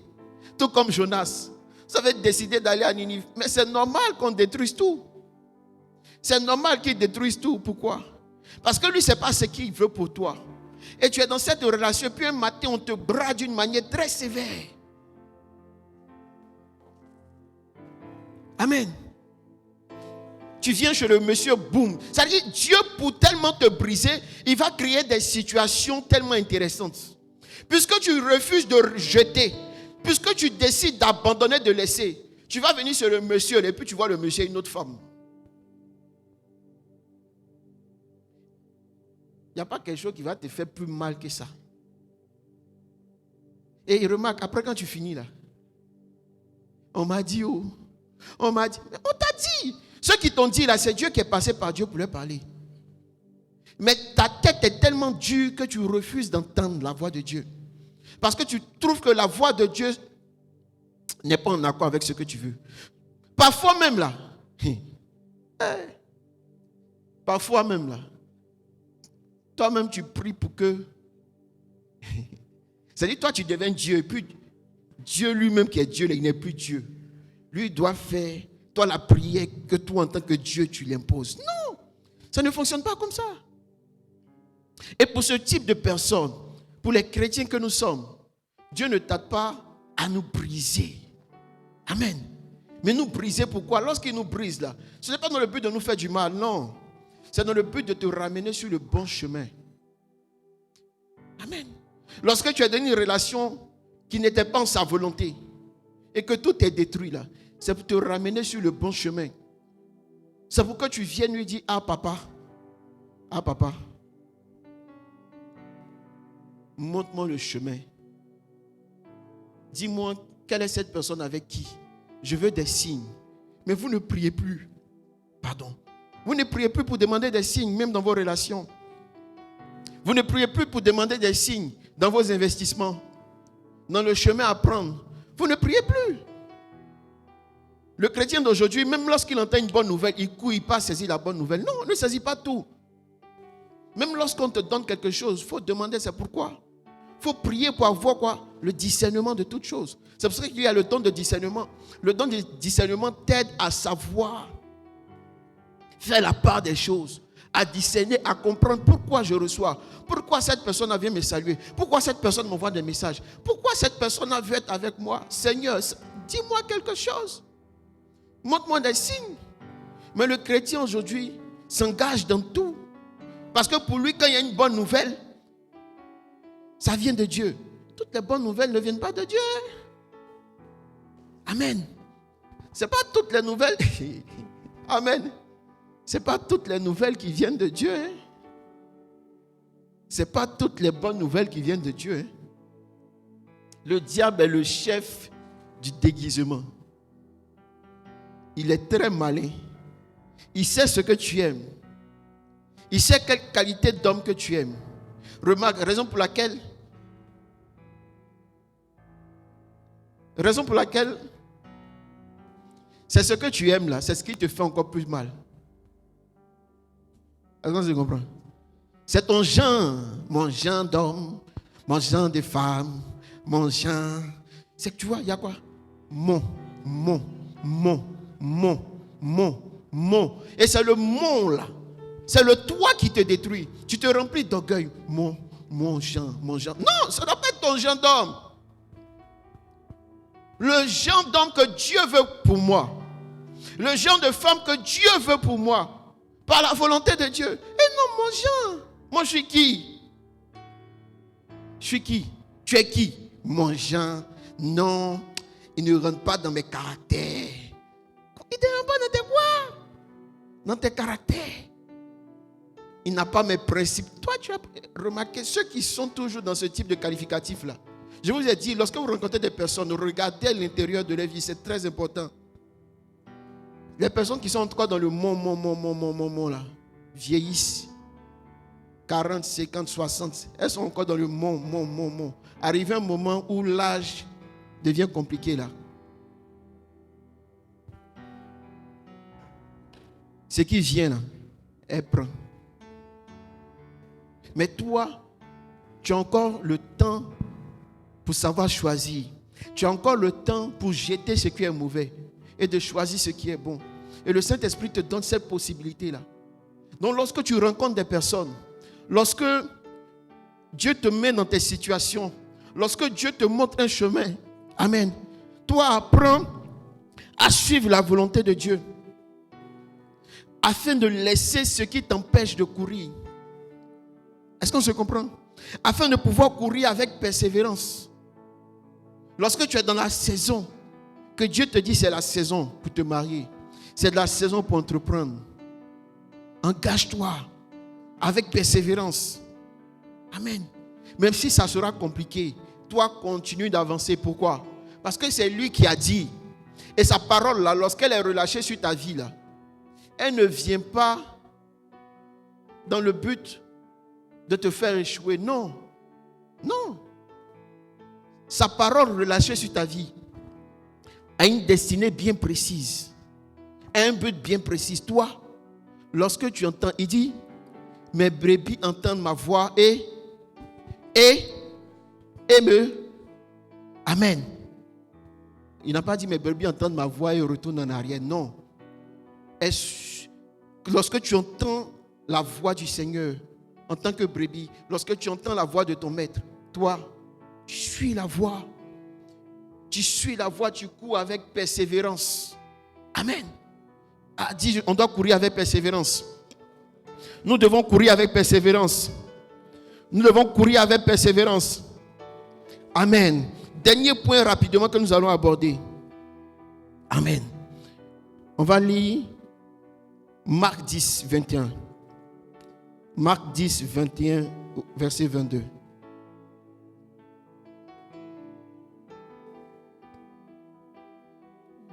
Tout comme Jonas. Vous avez décidé d'aller à Ninive. Mais c'est normal qu'on détruise tout. C'est normal qu'il détruise tout. Pourquoi? Parce que lui, ce n'est pas ce qu'il veut pour toi. Et tu es dans cette relation. Puis un matin, on te brade d'une manière très sévère. Amen. Tu viens chez le monsieur, boum. Ça veut dire, Dieu, pour tellement te briser, il va créer des situations tellement intéressantes. Puisque tu refuses de jeter, puisque tu décides d'abandonner, de laisser, tu vas venir sur le monsieur et puis tu vois le monsieur et une autre femme. Il n'y a pas quelque chose qui va te faire plus mal que ça. Et remarque, après quand tu finis là, on m'a dit, on t'a dit. Ceux qui t'ont dit là, c'est Dieu qui est passé par Dieu pour leur parler. Mais ta tête est tellement dure que tu refuses d'entendre la voix de Dieu. Parce que tu trouves que la voix de Dieu n'est pas en accord avec ce que tu veux. Parfois même là, toi-même tu pries pour que... C'est-à-dire toi tu deviens Dieu et puis Dieu lui-même qui est Dieu, il n'est plus Dieu. Lui doit faire, toi la prière que toi en tant que Dieu tu l'imposes. Non, ça ne fonctionne pas comme ça. Et pour ce type de personnes, pour les chrétiens que nous sommes, Dieu ne tarde pas à nous briser. Amen. Mais nous briser pourquoi? Lorsqu'il nous brise là, ce n'est pas dans le but de nous faire du mal, non. C'est dans le but de te ramener sur le bon chemin. Amen. Lorsque tu as donné une relation qui n'était pas en sa volonté et que tout est détruit là, c'est pour te ramener sur le bon chemin. C'est pour que tu viennes lui dire, ah papa, montre-moi le chemin. Dis-moi quelle est cette personne avec qui je veux des signes. Mais vous ne priez plus. Pardon. Vous ne priez plus pour demander des signes, même dans vos relations. Vous ne priez plus pour demander des signes dans vos investissements, dans le chemin à prendre. Vous ne priez plus. Le chrétien d'aujourd'hui, même lorsqu'il entend une bonne nouvelle, il court, il passe saisir la bonne nouvelle. Non, ne saisit pas tout. Même lorsqu'on te donne quelque chose, il faut demander c'est pourquoi. Il faut prier pour avoir quoi? Le discernement de toutes choses. C'est pour ça qu'il y a le don de discernement. Le don de discernement t'aide à savoir faire la part des choses, à discerner, à comprendre pourquoi je reçois, pourquoi cette personne vient me saluer, pourquoi cette personne m'envoie des messages, pourquoi cette personne veut être avec moi. Seigneur, dis-moi quelque chose. Montre-moi des signes. Mais le chrétien aujourd'hui s'engage dans tout. Parce que pour lui, quand il y a une bonne nouvelle, ça vient de Dieu. Toutes les bonnes nouvelles ne viennent pas de Dieu. Amen. Ce n'est pas toutes les nouvelles. Amen. Ce n'est pas toutes les nouvelles qui viennent de Dieu. Ce n'est pas toutes les bonnes nouvelles qui viennent de Dieu. Le diable est le chef du déguisement. il est très malin. Il sait ce que tu aimes. Il sait quelle qualité d'homme que tu aimes. Remarque, raison pour laquelle c'est ce que tu aimes là, c'est ce qui te fait encore plus mal. Est-ce que tu comprends? C'est ton genre, mon genre d'homme, mon genre de femme, mon genre. C'est que tu vois, il y a quoi? Mon. Et c'est le mon là. C'est le toi qui te détruit. Tu te remplis d'orgueil. Mon genre. Non, ça doit pas être ton genre d'homme. Le genre d'homme que Dieu veut pour moi. Le genre de femme que Dieu veut pour moi. Par la volonté de Dieu. Et non, mon genre. Moi, je suis qui? Je suis qui? Tu es qui? Mon genre. Non, il ne rentre pas dans mes caractères. Il ne rentre pas dans tes quoi? Dans tes caractères. Il n'a pas mes principes. Toi, tu as remarqué ceux qui sont toujours dans ce type de qualificatif-là. Je vous ai dit, lorsque vous rencontrez des personnes, regardez l'intérieur de leur vie, c'est très important. Les personnes qui sont encore dans le mon là, vieillissent. 40, 50, 60, elles sont encore dans le mon. Arrive un moment où l'âge devient compliqué là. Ce qui vient là, elle prend. Mais toi, tu as encore le temps pour savoir choisir. Tu as encore le temps pour jeter ce qui est mauvais et de choisir ce qui est bon. Et le Saint-Esprit te donne cette possibilité-là. Donc lorsque tu rencontres des personnes, lorsque Dieu te met dans tes situations, lorsque Dieu te montre un chemin, amen, toi apprends à suivre la volonté de Dieu afin de laisser ce qui t'empêche de courir. Est-ce qu'on se comprend? Afin de pouvoir courir avec persévérance. Lorsque tu es dans la saison, que Dieu te dit c'est la saison pour te marier, c'est la saison pour entreprendre. Engage-toi avec persévérance. Amen. Même si ça sera compliqué, toi continue d'avancer. Pourquoi? Parce que c'est lui qui a dit. Et sa parole là, lorsqu'elle est relâchée sur ta vie là, elle ne vient pas dans le but de te faire échouer. Non. Sa parole relâchée sur ta vie a une destinée bien précise, a un but bien précis. Toi, lorsque tu entends, il dit, mes brebis entendent ma voix et me. Amen. Il n'a pas dit mes brebis entendent ma voix et retournent en arrière. Non. Lorsque tu entends la voix du Seigneur en tant que brebis, lorsque tu entends la voix de ton maître, toi, tu suis la voix. Tu suis la voix, tu cours avec persévérance. Amen. Dis, on doit courir avec persévérance. Nous devons courir avec persévérance. Nous devons courir avec persévérance. Amen. Dernier point rapidement que nous allons aborder. Amen. On va lire Marc 10, 21. Marc 10, 21, verset 22.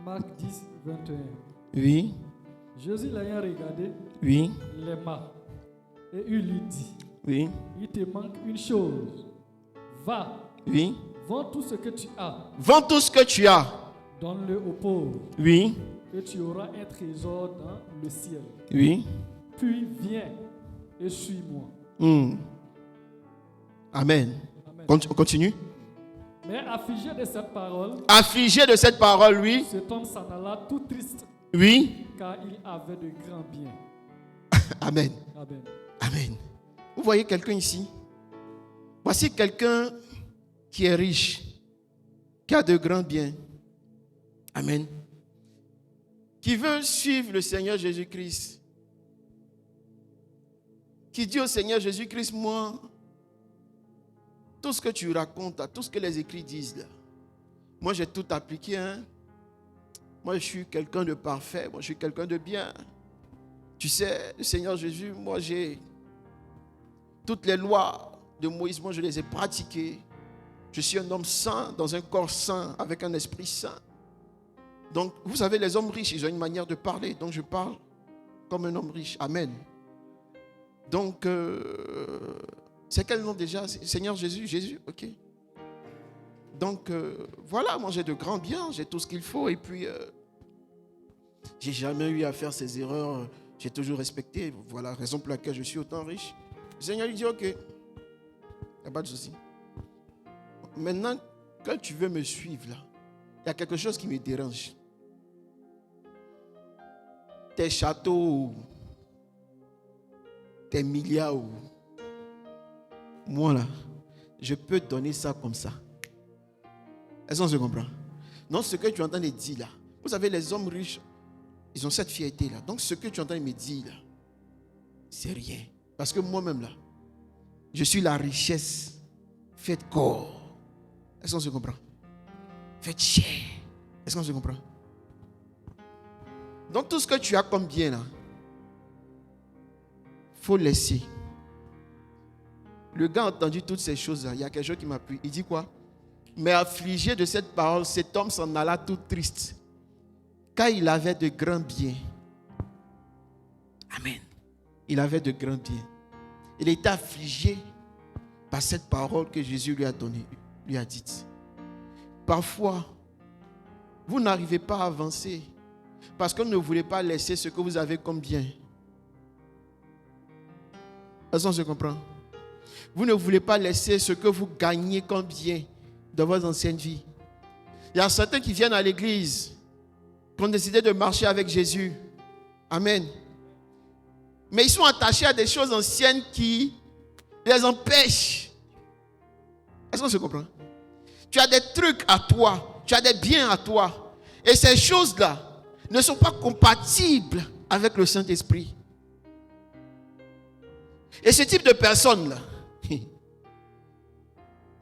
Marc 10, 21. Oui. Jésus l'ayant regardé, Oui. l'aima et il lui dit, Oui. il te manque une chose. Va, Oui. vends tout ce que tu as, Vends tout ce que tu as. donne-le aux pauvres, Oui. et tu auras un trésor dans le ciel. Oui. Puis viens et suis-moi. Amen. Amen. Continue. Mais affligé de cette parole, Affligé de cette parole, oui. cet homme s'en alla tout triste, Oui. car il avait de grands biens. Amen. Amen. Amen. Vous voyez quelqu'un ici? Voici quelqu'un qui est riche, qui a de grands biens. Amen. Qui veut suivre le Seigneur Jésus-Christ. Qui dit au Seigneur Jésus-Christ, moi, tout ce que tu racontes, tout ce que les écrits disent là, moi j'ai tout appliqué. Hein? Moi je suis quelqu'un de parfait, moi je suis quelqu'un de bien. Tu sais, le Seigneur Jésus, moi j'ai toutes les lois de Moïse, moi je les ai pratiquées. Je suis un homme saint, dans un corps saint, avec un esprit saint. Donc, vous savez, les hommes riches, ils ont une manière de parler. Donc, je parle comme un homme riche. Amen. Donc, c'est quel nom déjà? Seigneur Jésus? Jésus, ok. Donc, voilà, moi j'ai de grands biens, j'ai tout ce qu'il faut. Et puis, j'ai jamais eu à faire ces erreurs. J'ai toujours respecté. Voilà la raison pour laquelle je suis autant riche. Le Seigneur lui dit, ok, il n'y a pas de souci. Maintenant, quand tu veux me suivre là, il y a quelque chose qui me dérange. Tes châteaux, tes milliards, moi là, je peux donner ça comme ça. Est-ce qu'on se comprend? Non, ce que tu es en train de dire là, vous savez, les hommes riches, ils ont cette fierté là. Donc ce que tu es en train de me dire là, c'est rien. Parce que moi-même là, je suis la richesse faite corps. Est-ce qu'on se comprend? Faite chair. Est-ce qu'on se comprend? Donc tout ce que tu as comme bien là, il faut laisser. Le gars a entendu toutes ces choses là. Il y a quelque chose qui m'a plu. Il dit quoi? Mais affligé de cette parole, cet homme s'en alla tout triste, car il avait de grands biens. Amen. Il avait de grands biens. Il était affligé par cette parole que Jésus lui a donnée, lui a dite. Parfois, vous n'arrivez pas à avancer parce que vous ne voulez pas laisser ce que vous avez comme bien. Est-ce qu'on se comprend? Vous ne voulez pas laisser ce que vous gagnez comme bien dans votre ancienne vie. Il y a certains qui viennent à l'église, qui ont décidé de marcher avec Jésus. Amen. Mais ils sont attachés à des choses anciennes qui les empêchent. Est-ce qu'on se comprend? Tu as des trucs à toi, tu as des biens à toi. Et ces choses-là ne sont pas compatibles avec le Saint-Esprit. Et ce type de personnes-là,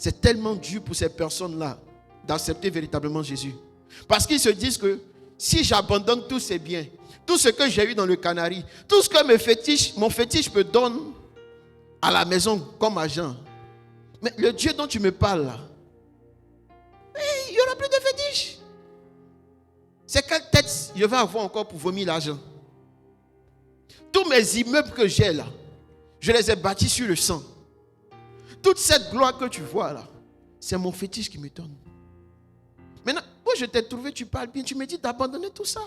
c'est tellement dur pour ces personnes-là d'accepter véritablement Jésus. Parce qu'ils se disent que si j'abandonne tous ces biens, tout ce que j'ai eu dans le Canari, tout ce que mon fétiche me donne à la maison comme argent. Mais le Dieu dont tu me parles là, il n'y aura plus de fétiche. C'est quelle tête je vais avoir encore pour vomir l'argent? Tous mes immeubles que j'ai là, je les ai bâtis sur le sang. Toute cette gloire que tu vois là, c'est mon fétiche qui me donne. Maintenant, moi je t'ai trouvé, tu parles bien, tu me dis d'abandonner tout ça.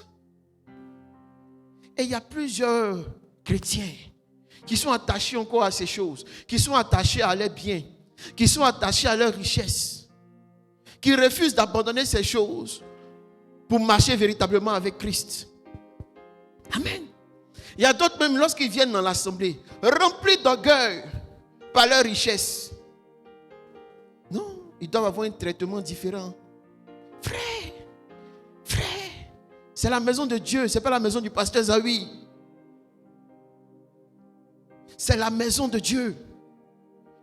Et il y a plusieurs chrétiens qui sont attachés encore à ces choses, qui sont attachés à leurs biens, qui sont attachés à leurs richesses, qui refusent d'abandonner ces choses pour marcher véritablement avec Christ. Amen. Il y a d'autres même lorsqu'ils viennent dans l'assemblée, remplis d'orgueil par leur richesse. Non, ils doivent avoir un traitement différent. Frère, c'est la maison de Dieu, ce n'est pas la maison du pasteur Zawi. C'est la maison de Dieu.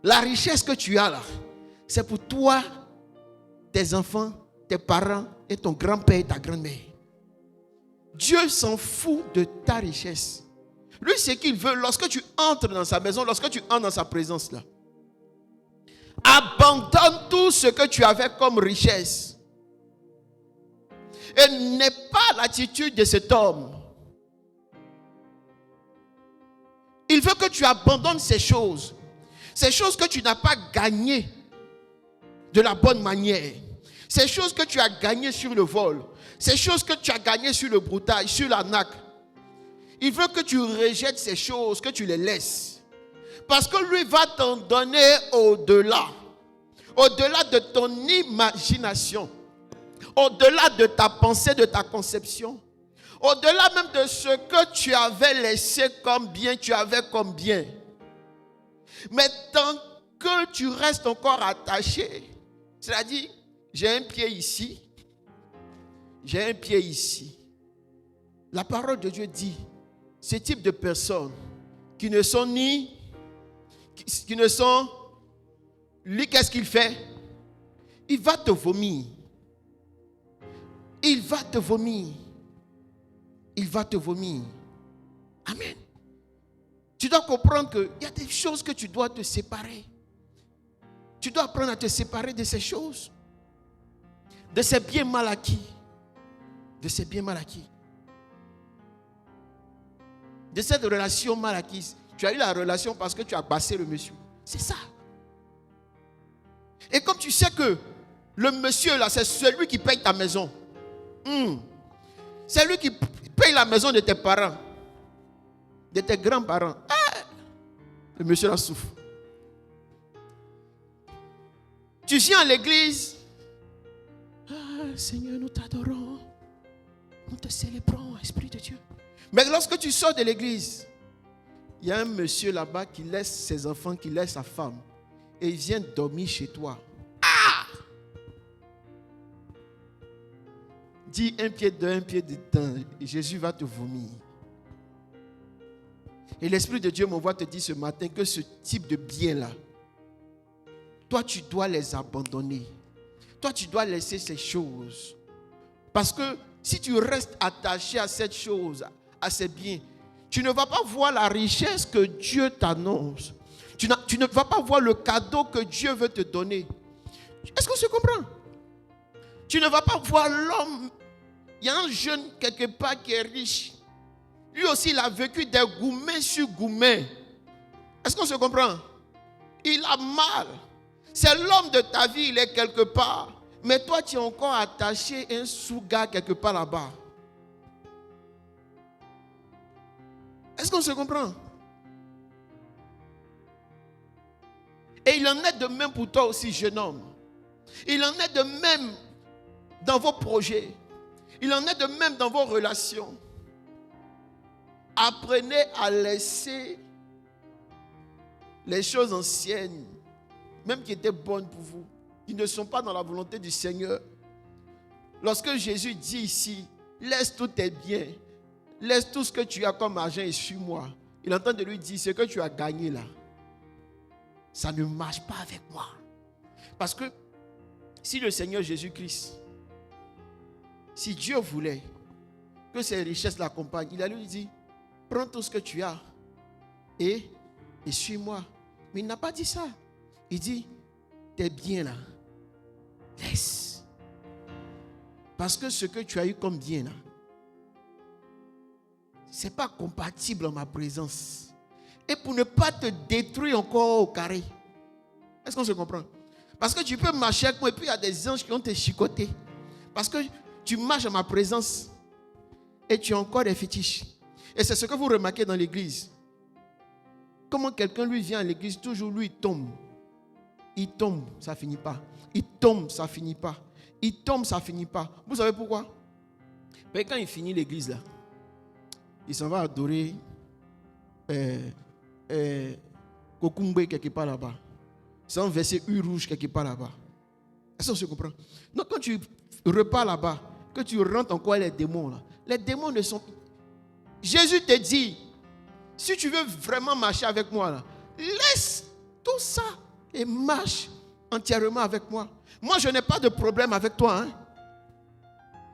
La richesse que tu as là, c'est pour toi, tes enfants, tes parents et ton grand-père et ta grand-mère. Dieu s'en fout de ta richesse. Lui, ce qu'il veut, lorsque tu entres dans sa maison, lorsque tu entres dans sa présence là, abandonne tout ce que tu avais comme richesse. Et n'est pas l'attitude de cet homme. Il veut que tu abandonnes ces choses que tu n'as pas gagnées de la bonne manière, ces choses que tu as gagnées sur le vol, ces choses que tu as gagnées sur le broutage, sur l'arnaque. Il veut que tu rejettes ces choses, que tu les laisses. Parce que lui va t'en donner au-delà. Au-delà de ton imagination. Au-delà de ta pensée, de ta conception. Au-delà même de ce que tu avais laissé comme bien, tu avais comme bien. Mais tant que tu restes encore attaché, c'est-à-dire, j'ai un pied ici, j'ai un pied ici. La parole de Dieu dit, ce type de personnes qui ne sont lui, qu'est-ce qu'il fait? Il va te vomir. Il va te vomir. Il va te vomir. Amen. Tu dois comprendre qu'il y a des choses que tu dois te séparer. Tu dois apprendre à te séparer de ces choses. De ces biens mal acquis. de ces biens mal acquis. De cette relation mal acquise. Tu as eu la relation parce que tu as bassé le monsieur. C'est ça. Et comme tu sais que le monsieur là, c'est celui qui paye ta maison. C'est lui qui paye la maison de tes parents. De tes grands-parents. Le monsieur là souffre. Tu viens à l'église. Seigneur, nous t'adorons. Nous te célébrons, Esprit de Dieu. Mais lorsque tu sors de l'église, il y a un monsieur là-bas qui laisse ses enfants, qui laisse sa femme. Et il vient dormir chez toi. Dis un pied de un pied de temps. Et Jésus va te vomir. Et l'Esprit de Dieu m'envoie te dire ce matin que ce type de bien-là, toi, tu dois les abandonner. Toi, tu dois laisser ces choses. Parce que si tu restes attaché à cette chose, à ces biens, tu ne vas pas voir la richesse que Dieu t'annonce. Tu ne vas pas voir le cadeau que Dieu veut te donner. Est-ce qu'on se comprend? Tu ne vas pas voir l'homme. Il y a un jeune quelque part qui est riche. Lui aussi, il a vécu des gourmets sur gourmets. Est-ce qu'on se comprend? Il a mal. C'est l'homme de ta vie, il est quelque part. Mais toi, tu es encore attaché à un sous-gars quelque part là-bas. Est-ce qu'on se comprend? Et il en est de même pour toi aussi, jeune homme. Il en est de même dans vos projets. Il en est de même dans vos relations. Apprenez à laisser les choses anciennes, même qui étaient bonnes pour vous, qui ne sont pas dans la volonté du Seigneur. Lorsque Jésus dit ici, laisse tous tes biens, laisse tout ce que tu as comme argent et suis-moi. Il entend de lui dire, ce que tu as gagné là, ça ne marche pas avec moi. Parce que si le Seigneur Jésus-Christ, si Dieu voulait que ses richesses l'accompagnent, il allait lui dire, prends tout ce que tu as et suis-moi. Mais il n'a pas dit ça. Il dit, tes biens là, laisse. Parce que ce que tu as eu comme bien là, ce n'est pas compatible en ma présence. Et pour ne pas te détruire encore au carré. Est-ce qu'on se comprend? Parce que tu peux marcher avec moi et puis il y a des anges qui vont te chicoter. Parce que tu marches en ma présence et tu as encore des fétiches. Et c'est ce que vous remarquez dans l'église. Comment quelqu'un lui vient à l'église, toujours lui il tombe. Il tombe, ça ne finit pas. Il tombe, ça ne finit pas. Il tombe, ça ne finit pas. Vous savez pourquoi? Mais quand il finit l'église là, il s'en va adorer Kokumbe quelque part là-bas. Il s'en va verser huile rouge quelque part là-bas. Est-ce qu'on se comprend? Donc quand tu repars là-bas, que tu rentres encore les démons là, les démons ne sont... Jésus te dit, si tu veux vraiment marcher avec moi là, laisse tout ça et marche entièrement avec moi. Moi, je n'ai pas de problème avec toi.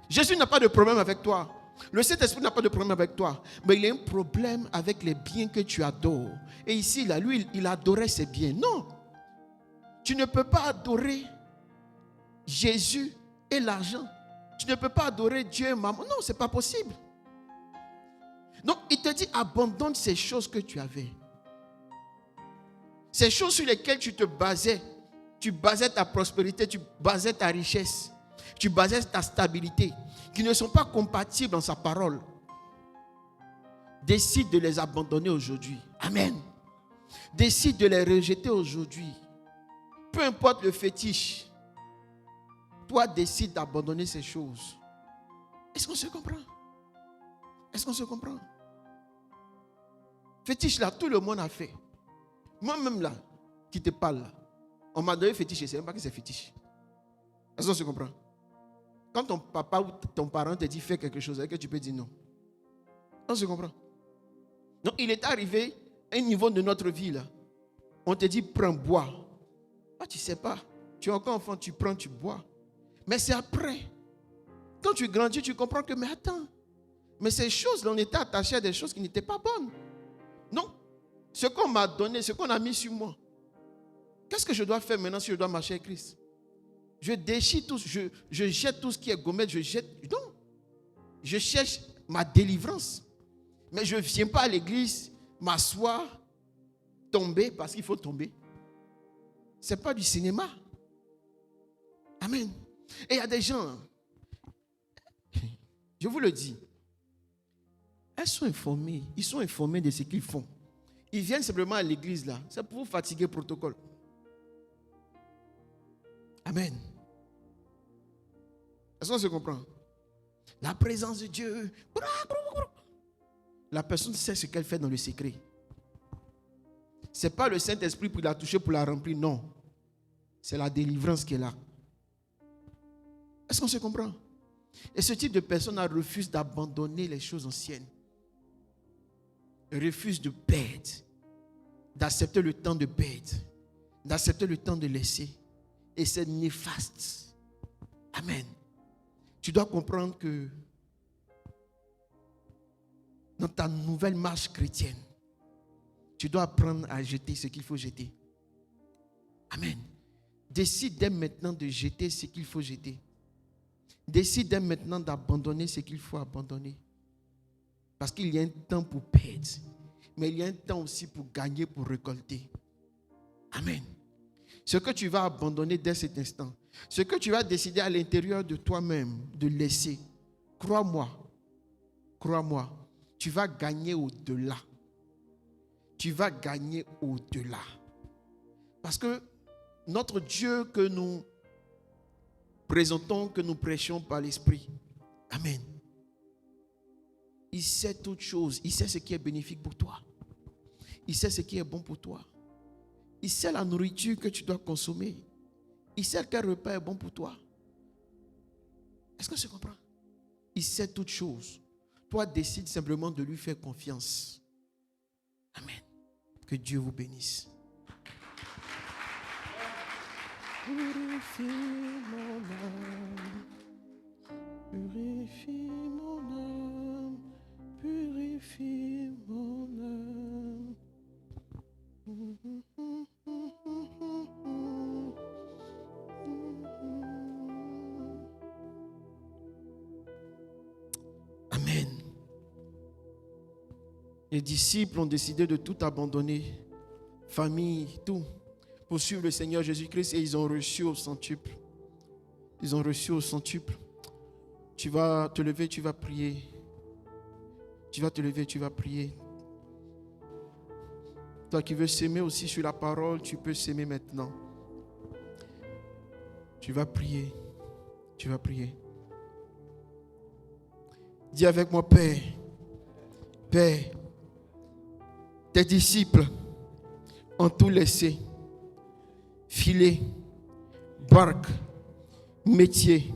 Jésus n'a pas de problème avec toi. Le Saint-Esprit n'a pas de problème avec toi. Mais il a un problème avec les biens que tu adores. Et ici, là, lui, il adorait ses biens. Non. Tu ne peux pas adorer Jésus et l'argent. Tu ne peux pas adorer Dieu et maman. Non, ce n'est pas possible. Donc, il te dit, abandonne ces choses que tu avais. Ces choses sur lesquelles tu te basais. Tu basais ta prospérité, tu basais ta richesse, tu basais ta stabilité, qui ne sont pas compatibles dans sa parole. Décide de les abandonner aujourd'hui. Amen. Décide de les rejeter aujourd'hui. Peu importe le fétiche, toi décide d'abandonner ces choses. Est-ce qu'on se comprend? Est-ce qu'on se comprend? Fétiche là, tout le monde a fait. Moi-même là, qui te parle là, on m'a donné fétiche, je ne sais même pas que c'est fétiche. Est-ce qu'on se comprend? Quand ton papa ou ton parent te dit fais quelque chose, est-ce que tu peux dire non? On se comprend? Donc il est arrivé à un niveau de notre vie là. On te dit prends, bois. Ah, tu ne sais pas. Tu es encore enfant, tu prends, tu bois. Mais c'est après. Quand tu grandis, tu comprends que mais attends. Mais ces choses-là, on était attachés à des choses qui n'étaient pas bonnes. Non. Ce qu'on m'a donné, ce qu'on a mis sur moi. Qu'est-ce que je dois faire maintenant si je dois marcher avec Christ? Je déchire tout, je jette tout ce qui est gommette, je jette. Non. Je cherche ma délivrance. Mais je ne viens pas à l'église m'asseoir, tomber parce qu'il faut tomber. Ce n'est pas du cinéma. Amen. Et il y a des gens, je vous le dis, ils sont informés de ce qu'ils font. Ils viennent simplement à l'église là. C'est pour vous fatiguer le protocole. Amen. Est-ce qu'on se comprend? La présence de Dieu. La personne sait ce qu'elle fait dans le secret. Ce n'est pas le Saint-Esprit pour la toucher, pour la remplir. Non. C'est la délivrance qui est là. Est-ce qu'on se comprend? Et ce type de personne refuse d'abandonner les choses anciennes. Refuse de perdre. D'accepter le temps de perdre. D'accepter le temps de laisser. Et c'est néfaste. Amen. Tu dois comprendre que dans ta nouvelle marche chrétienne, tu dois apprendre à jeter ce qu'il faut jeter. Amen. Décide dès maintenant de jeter ce qu'il faut jeter. Décide dès maintenant d'abandonner ce qu'il faut abandonner. Parce qu'il y a un temps pour perdre, mais il y a un temps aussi pour gagner, pour récolter. Amen. Ce que tu vas abandonner dès cet instant, ce que tu vas décider à l'intérieur de toi-même de laisser, crois-moi, tu vas gagner au-delà. Tu vas gagner au-delà. Parce que notre Dieu que nous présentons, que nous prêchons par l'Esprit, amen, il sait toutes choses. Il sait ce qui est bénéfique pour toi. Il sait ce qui est bon pour toi. Il sait la nourriture que tu dois consommer. Il sait quel repas est bon pour toi. Est-ce que tu comprends? Il sait toutes choses. Toi, décide simplement de lui faire confiance. Amen. Que Dieu vous bénisse. Purifie mon âme. Purifie mon âme. Purifie mon âme. Amen. Les disciples ont décidé de tout abandonner, famille, tout, pour suivre le Seigneur Jésus-Christ, et ils ont reçu au centuple. Ils ont reçu au centuple. Tu vas te lever, tu vas prier. Tu vas te lever, tu vas prier. Toi qui veux s'aimer aussi sur la parole, tu peux s'aimer maintenant. Tu vas prier. Tu vas prier. Dis avec moi, Père. Père, tes disciples ont tout laissé. Filet, barque, métier,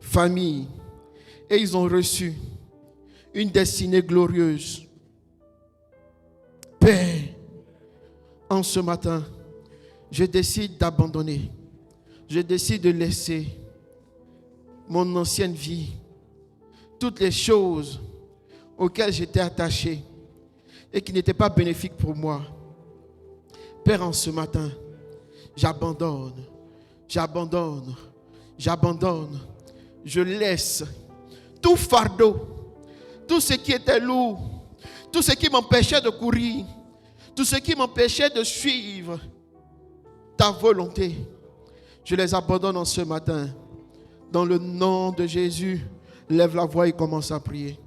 famille. Et ils ont reçu une destinée glorieuse. Père, en ce matin, je décide d'abandonner. Je décide de laisser mon ancienne vie, toutes les choses auxquelles j'étais attaché et qui n'étaient pas bénéfiques pour moi. Père, en ce matin, j'abandonne. Je laisse tout fardeau, tout ce qui était lourd, tout ce qui m'empêchait de courir, tout ce qui m'empêchait de suivre ta volonté. Je les abandonne en ce matin. Dans le nom de Jésus, lève la voix et commence à prier.